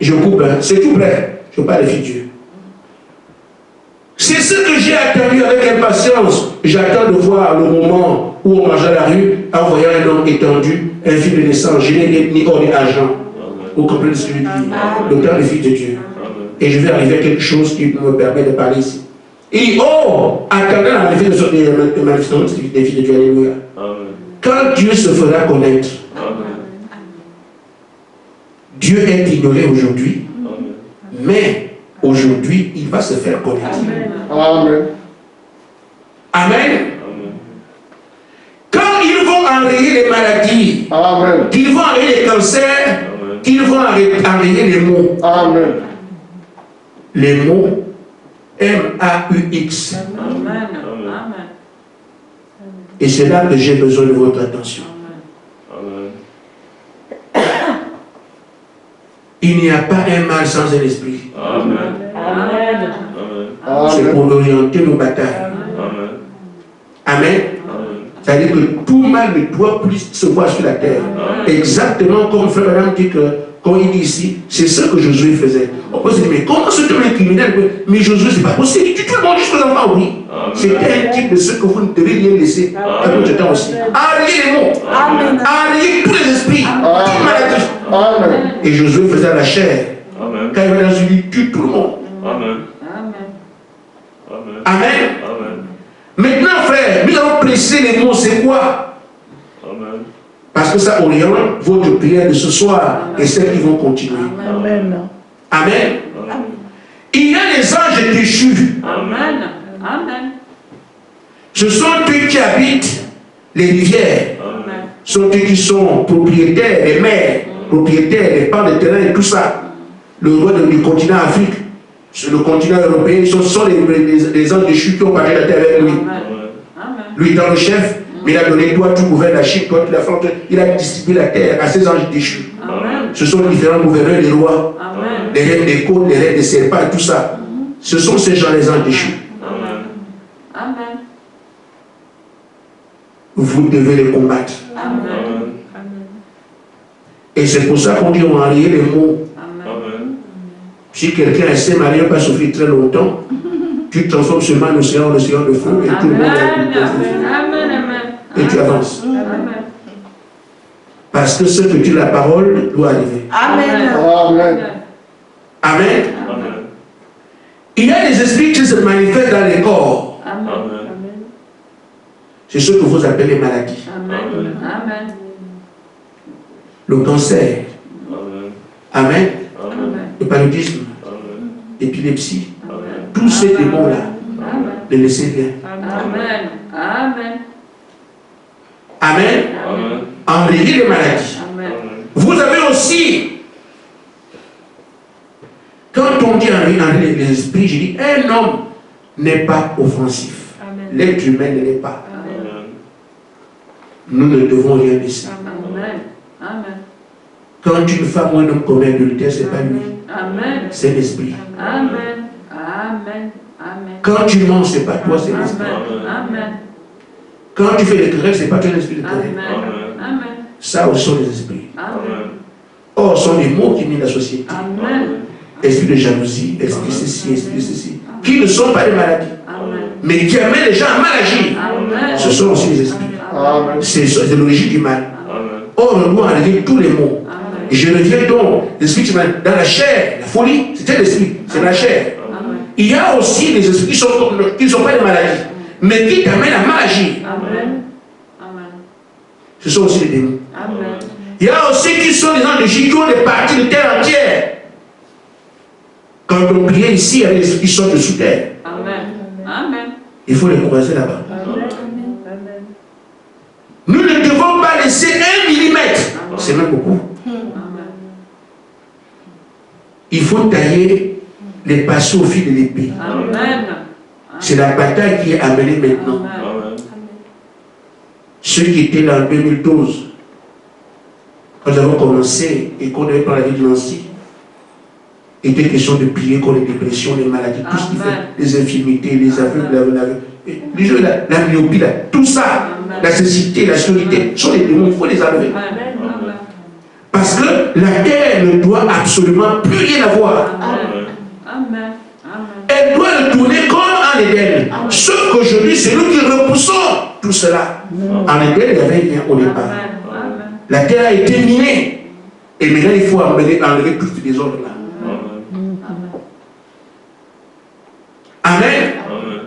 je coupe, hein, c'est tout prêt. Je parle de Dieu. C'est ce que j'ai attendu avec impatience. J'attends de voir le moment où on marche à la rue en voyant un homme étendu, un fil de naissance, je n'ai ni or ni argent. Vous comprenez ce que je dis? Le temps des filles de Dieu. Et je vais arriver à quelque chose qui me permet de parler ici. Il dit, oh, attendez la manifestation des filles de Dieu. Alléluia. Quand Dieu se fera connaître, Dieu est ignoré aujourd'hui, mais aujourd'hui, il va se faire connaître. Amen. Amen. Quand il les maladies, Amen. qu'ils vont enrayer les cancers, qu'ils vont enrayer les maux. Amen. Les mots M-A-U-X. Amen. Amen. Et c'est là que j'ai besoin de votre attention. Amen. Il n'y a pas un mal sans un esprit. Amen. Amen. Amen. C'est Amen. pour orienter nos batailles. Amen. Amen. Amen. C'est-à-dire que tout mal ne doit plus se voir sur la terre. Exactement comme Frère Adam dit que, quand il dit ici, c'est ce que Josué faisait. On peut se dire, mais comment ce homme est criminel? Mais Josué, c'est pas possible. Il tue tout le monde jusqu'aux enfants, oui. C'était un type de ce que vous ne devez rien laisser à votre temps aussi. Enrayez les mots. Amen. Enrayez tous les esprits. Toute maladie. Amen. Et Josué faisait la chair. Amen. Quand il va dans une ville, il tue tout le monde. Amen. Amen. Amen. Amen. Amen. Maintenant, frère, nous allons presser les mots, c'est quoi? Amen. Parce que ça oriente votre prière de ce soir et celles qui vont continuer. Amen. Amen. Amen. Il y a des anges déchus. Amen. Amen. Ce sont eux qui habitent les rivières. Amen. Ce sont eux qui sont propriétaires des mers, propriétaires des parts de terrain et tout ça. Le roi du continent Afrique, sur le continent européen, ce sont les anges déchus qui ont partagé la terre avec lui. Amen. Amen. Lui étant le chef, mais il a donné, toi tu gouvernes la Chine, toi tu la France, il a distribué la terre à ces anges déchus. Amen. Ce sont les différents gouverneurs des rois, Amen. les reines des côtes, les reines des serpents et tout ça. Ce sont ces gens les anges déchus. Amen. Amen. Vous devez les combattre. Amen. Amen. Et c'est pour ça qu'on dit on a enrayé les mots. Amen. Amen. Si quelqu'un essaie marié pas souffrir très longtemps, tu transformes seulement l'océan de feu et tout le monde Amen. est Amen. Amen. et tu avances. Amen. Parce que ce que dit la parole doit arriver. Amen. Amen. Amen. Amen. Il y a des esprits qui se manifestent dans les corps. Amen. Amen. C'est ce que vous appelez maladies. Amen. Amen. Le cancer. Amen. Amen. Amen. Le paludisme. Amen. L'épilepsie. Amen. Tous ces démons-là, Amen. ne laissez rien. Amen. Amen. Amen. Amen. Enrayer les maladies. Amen. Vous avez aussi, quand on dit enrayer les esprits, je dis un homme n'est pas offensif. L'être humain ne l'est pas. Amen. Nous ne devons rien laisser. Amen. Amen. Quand une femme ou un homme commet adultère, ce n'est pas lui, Amen. c'est l'esprit. Amen. Amen. Amen. Quand tu mens, ce n'est pas toi, c'est l'esprit. Amen. Quand tu fais des querelles, ce n'est pas toi l'esprit de querelle. Amen. Amen. Ça aussi sont les esprits. Amen. Or, ce sont les mots qui minent la société. Amen. Esprit de jalousie, esprit ceci, esprit ceci. Qui ne sont pas des maladies, Amen. mais qui amènent les gens à mal agir. Amen. Ce sont aussi les esprits. Amen. C'est l'origine du mal. Amen. Or, on doit enlever tous les mots. Amen. Et je reviens donc, l'esprit qui mène dans la chair, la folie, c'était l'esprit, c'est la chair. Amen. Il y a aussi des esprits qui ne sont pas des maladies, mais qui t'amènent à mal agir. Amen. Amen. Ce sont aussi les démons. Amen. Il y a aussi qui sont des gens de qui ont des parties de terre entière. Quand on prie ici, il y a des esprits qui sortent de sous terre. Amen. Amen. Il faut les croiser là-bas. Amen. Nous ne devons pas laisser 1 millimètre. C'est même beaucoup. Amen. Il faut tailler les passeaux au fil de l'épée. Amen. C'est la bataille qui est amenée maintenant. Amen. Ceux qui étaient là en 2012, quand nous avons commencé et qu'on avait parlé de Nancy, il était question de prier contre les dépressions, les maladies, tout ce qui fait, les infirmités, les aveugles, la myopie, tout ça, la cécité, la surdité, sont des démons, il faut les enlever. Amen. Parce que la terre ne doit absolument plus rien avoir. Amen. Amen. Elle doit le tourner comme en Éden. Sauf qu'aujourd'hui, c'est nous qui repoussons tout cela. En Éden, il n'y avait rien au départ. Amen. La terre a été minée. Et maintenant, il faut enlever tout ce désordre-là. Amen. Amen.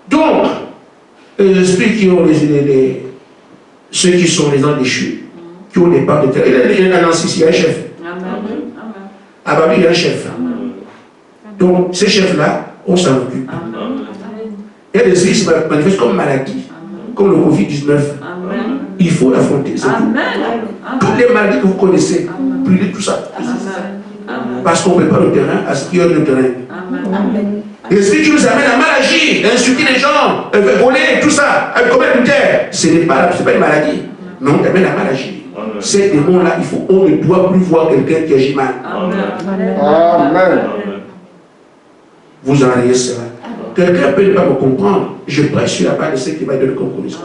Donc, les esprits qui ont ceux qui sont les gens déchus, qui ont des parts de terre. Il y a un Nancy, il y a un chef. Amen. À Babylone, il y a un chef. Donc, ces chefs-là, on s'en occupe. Amen. Il y a des esprits qui se manifestent comme maladie, comme le Covid-19. Amen. Il faut l'affronter. C'est tout. Amen. Toutes les maladies que vous connaissez, brûlez tout ça. Amen. Parce qu'on ne met pas le terrain à ce qui est le terrain. Amen. L'esprit qui nous amène à mal agir, à insulter les gens, à voler, tout ça, à commettre une terre, ce n'est pas une maladie. Mais on t'amène à mal agir. Ces démons-là, on ne doit plus voir quelqu'un qui agit mal. Amen. Vous en ayez cela. Quelqu'un peut ne pas me comprendre. Je prêche sur la base de ce qui va donner comme commission.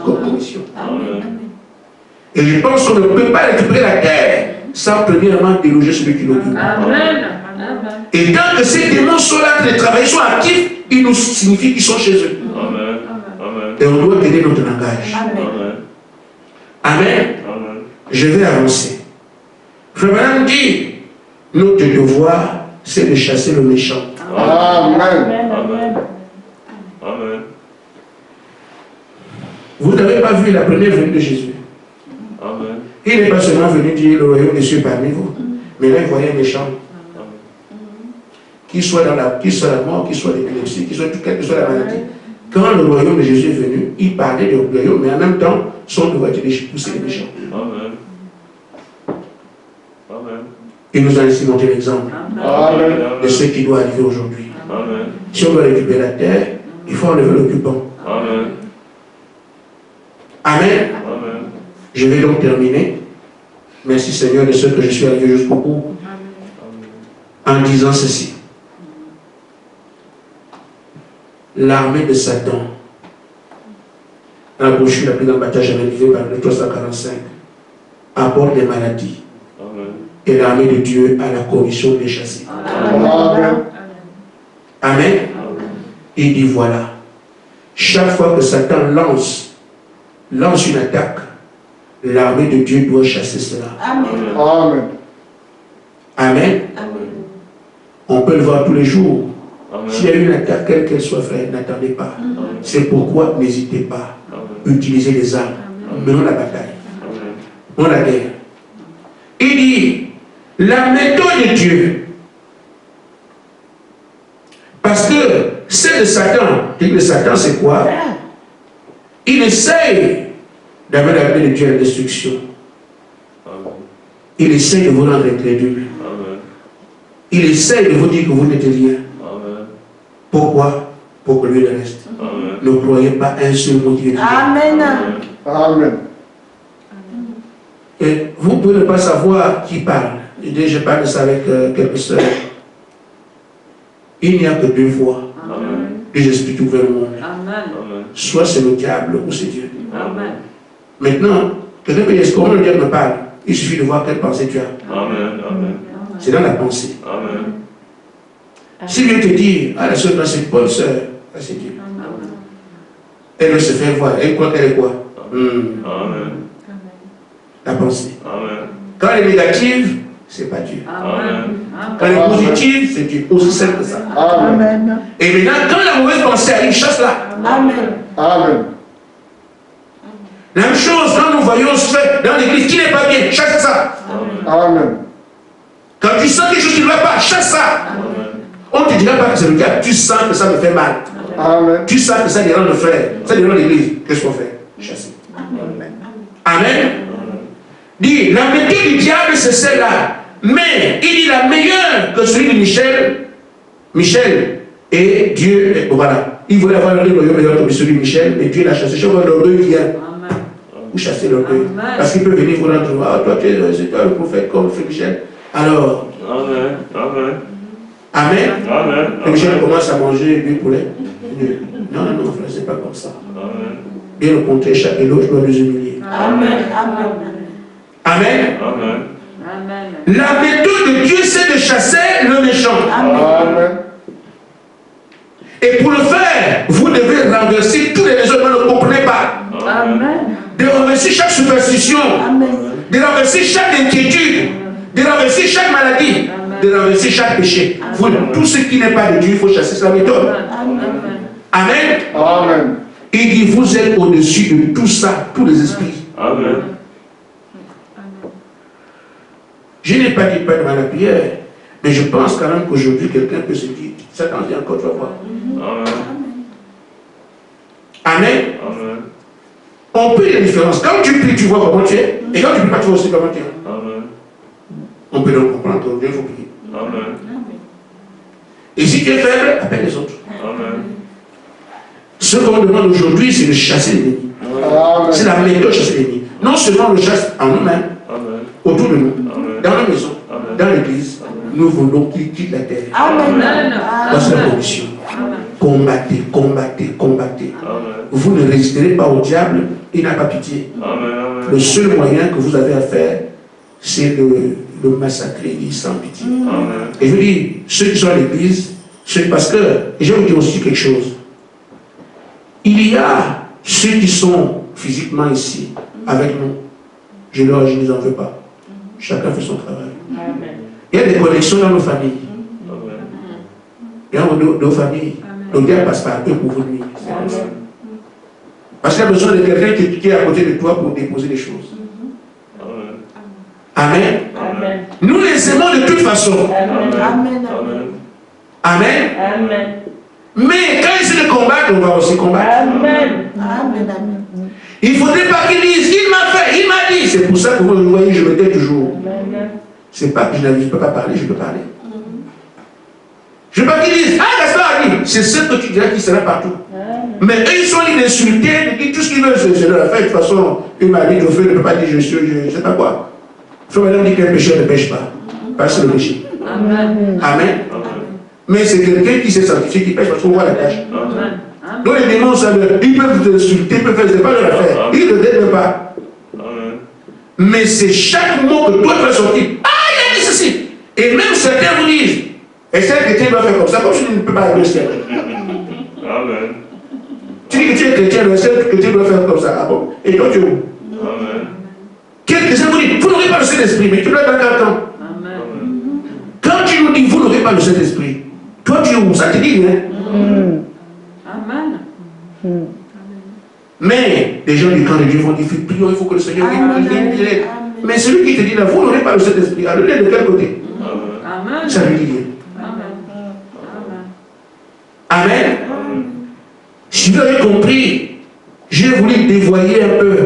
Et je pense qu'on ne peut pas récupérer la terre sans premièrement déloger celui qui l'occupe. Amen. Et tant que ces démons sont là, que les travailleurs sont actifs, ils nous signifient qu'ils sont chez eux. Et on doit tenir notre langage. Amen. Je vais avancer. Frère Madame dit, notre devoir, c'est de chasser le méchant. Amen. Vous n'avez pas vu la première venue de Jésus. Il n'est pas seulement venu dire le royaume des cieux parmi vous, mais là il voyait un méchant. Qu'il soit dans la mort, qu'il soit l'épilepsie, qu'il soit quelle que soit la maladie. Quand le royaume de Jésus est venu, il parlait du royaume, mais en même temps, son devoir était de pousser les méchants. Il nous a ainsi montré l'exemple de ce qui doit arriver aujourd'hui. Si on veut récupérer la terre, il faut enlever l'occupant. Amen. Je vais donc terminer. Merci Seigneur de ce que je suis arrivé jusqu'au bout. En disant ceci. L'armée de Satan, la brochure la plus grande bataille jamais livrée par le 345, apporte des maladies. Et l'armée de Dieu a la commission de les chasser. Amen. Amen. Il dit voilà. Chaque fois que Satan lance une attaque, l'armée de Dieu doit chasser cela. Amen. Amen. On peut le voir tous les jours. S'il y a une attaque, quelle qu'elle soit, frère, n'attendez pas. C'est pourquoi n'hésitez pas. Utilisez les armes. Menons la bataille. Menons la guerre. Il dit, la méthode de Dieu, parce que c'est de Satan. Le Satan, c'est quoi? Il essaye d'amener l'armée de Dieu à la destruction. Il essaye de vous rendre incrédule. Il essaye de vous dire que vous n'êtes rien. Pourquoi? Pour que lui le reste. Ne croyez pas un seul mot qui est dit. Amen. Amen. Et vous pouvez ne pas savoir qui parle. Je parle de ça avec quelques sœurs. Il n'y a que deux voies. Et j'explique ouvertement. Soit c'est le diable ou c'est Dieu. Maintenant, quelqu'un peut dire comment le diable me parle. Il suffit de voir quelle pensée tu as. C'est dans la pensée. Si Dieu te dit, ah la sœur, c'est bonne sœur, c'est Dieu. Elle veut se faire voir. Elle croit qu'elle est quoi? La pensée. Quand elle est négative, c'est pas Dieu. Quand elle est positive, c'est Dieu. Aussi simple que ça. Amen. Et maintenant, quand la mauvaise pensée arrive, chasse-la. Amen. La même chose, quand nous voyons se faire dans l'église qui n'est pas bien, chasse ça. Amen. Quand tu sens quelque chose qui ne va pas, chasse ça. On ne te dira pas que c'est le diable. Tu sens que ça me fait mal. Amen. Tu sens que ça dérange le frère. Ça dérange l'église. Qu'est-ce qu'on fait? Chasser. Amen. Dit, la méthode du diable, c'est celle-là. Mais il dit la meilleure que celui de Michel. Michel et Dieu, voilà. Il voulait avoir le royaume comme celui de Michel, mais Dieu l'a chassé. Chaque fois l'orgueil vient. Vous chassez l'orgueil. Parce qu'il peut venir vous rendre. Ah, toi, c'est toi le prophète comme frère Michel. Alors. Amen. Et Michel commence à manger du poulet. Non, frère, c'est pas comme ça. Bien au contraire, chaque éloge doit nous humilier. Amen. La méthode de Dieu, c'est de chasser le méchant. Amen. Et pour le faire, vous devez renverser tous les raisonnements, ne comprenez pas. De renverser chaque superstition. De renverser chaque inquiétude. De renverser chaque maladie. De renverser chaque péché. Tout ce qui n'est pas de Dieu, il faut chasser sa méthode. Amen. Amen. Il dit, vous êtes au-dessus de tout ça, tous les esprits. Je n'ai pas dit pas devant la prière, mais je pense quand même qu'aujourd'hui, quelqu'un peut se dire, Satan dit encore, tu vas voir. Amen. On on peut la différence. Quand tu pries, tu vois comment tu es. Et quand tu ne pries pas, tu vois aussi comment tu es. Amen. On peut donc comprendre que Dieu, il faut prier. Amen. Et si tu es faible, appelle les autres. Amen. Ce qu'on demande aujourd'hui, c'est de chasser l'ennemi. Amen. C'est la méthode de chasser l'ennemi. Non seulement on le chasse en nous-mêmes, Amen. autour de nous, Amen. dans nos maisons, Amen. dans l'église, nous voulons qu'il quitte la terre. Amen. Voici la condition. Combattez, combattez, combattez. Amen. Vous ne résisterez pas au diable, il n'a pas pitié. Amen. Le seul moyen que vous avez à faire, c'est de le massacrer, dit sans pitié. Amen. Et je vous dis, ceux qui sont à l'église, c'est parce que, et je vais vous dire aussi quelque chose. Il y a ceux qui sont physiquement ici, avec nous. Je ne les en veux pas. Chacun fait son travail. Il y a des connexions dans nos familles. Dans nos familles. Le diable passe par eux pour vous nuire. Parce qu'il y a besoin de quelqu'un qui est à côté de toi pour déposer des choses. Amen. Amen. Nous les aimons de toute façon. Amen. Amen. Amen. Mais quand il s'agit de combattre, on va aussi combattre. Amen. Amen. Il ne faudrait pas qu'ils disent, il m'a fait, il m'a dit. C'est pour ça que vous le voyez, je me tais toujours. C'est pas que je ne peux pas parler, je peux parler. Je ne veux pas qu'ils disent, ah, Gaspard a dit. C'est ce que tu diras qui sera partout. Mais eux, ils sont libres d'insulter, de dire tout ce qu'ils veulent, c'est leur affaire. De toute façon, il m'a dit, je ne peux pas dire, je ne sais pas quoi. Il faut maintenant dire qu'un pécheur ne pêche pas. Parce que c'est le péché. Amen. Amen. Mais c'est quelqu'un qui s'est sanctifié, qui pêche parce qu'on voit la tâche. Amen. Donc les démons, ils peuvent te insulter, ils peuvent faire, c'est pas leur affaire. Ils ne te dédonnent pas. Mais c'est chaque mot que toi tu vas sortir. Ah, il a dit ceci. Et même certains vous disent, et c'est que chrétien doit faire comme ça, comme si tu ne peux pas aller au ciel. Amen. Tu dis que tu es chrétien, le ciel, que tu dois faire comme ça. Ah bon? Et toi tu es où? Amen. Quelques-uns vous disent, vous n'aurez pas le Saint-Esprit, mais tu dois être dans quel temps? Amen. Quand tu nous dis, vous n'aurez pas le Saint-Esprit, toi tu es où? Ça te dit, hein? Amen. Mais les gens du camp de Dieu vont dire, prions, il faut que le Seigneur vienne. Mais celui qui te dit là, vous n'aurez pas le Saint-Esprit, alors il est de quel côté? Amen. Ça veut dire. Amen. Amen. Si vous avez compris, j'ai voulu dévoyer un peu,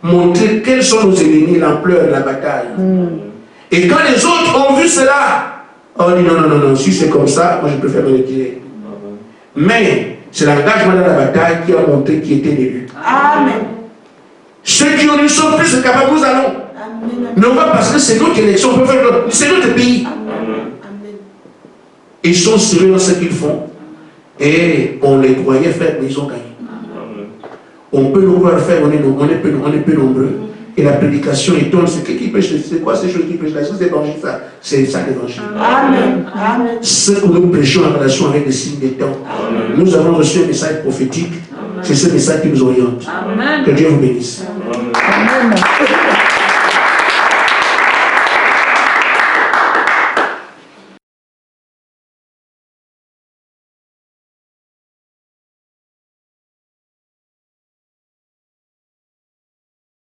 montrer quels sont nos ennemis, l'ampleur de la bataille. Et quand les autres ont vu cela, on dit non, si c'est comme ça, moi je préfère me retirer. Mais c'est l'engagement dans la bataille qui a montré qui était l'élu. Amen. Ceux qui ont dit sont plus capables, nous allons. Amen. Mais on va parce que c'est notre élection, on peut faire c'est notre pays. Amen. Ils sont sérieux dans ce qu'ils font. Et on les croyait faire, mais ils ont gagné. On peut nous voir faire, on est peu nombreux. Et la prédication étonne, c'est qui prêche, c'est quoi ces choses qui prêchent là? C'est l'évangile, ça. C'est ça l'évangile. Amen. Amen. Ce que nous prêchons en relation avec les signes des temps. Nous avons reçu un message prophétique. C'est ce message qui nous oriente. Amen. Que Dieu vous bénisse. Amen. Amen.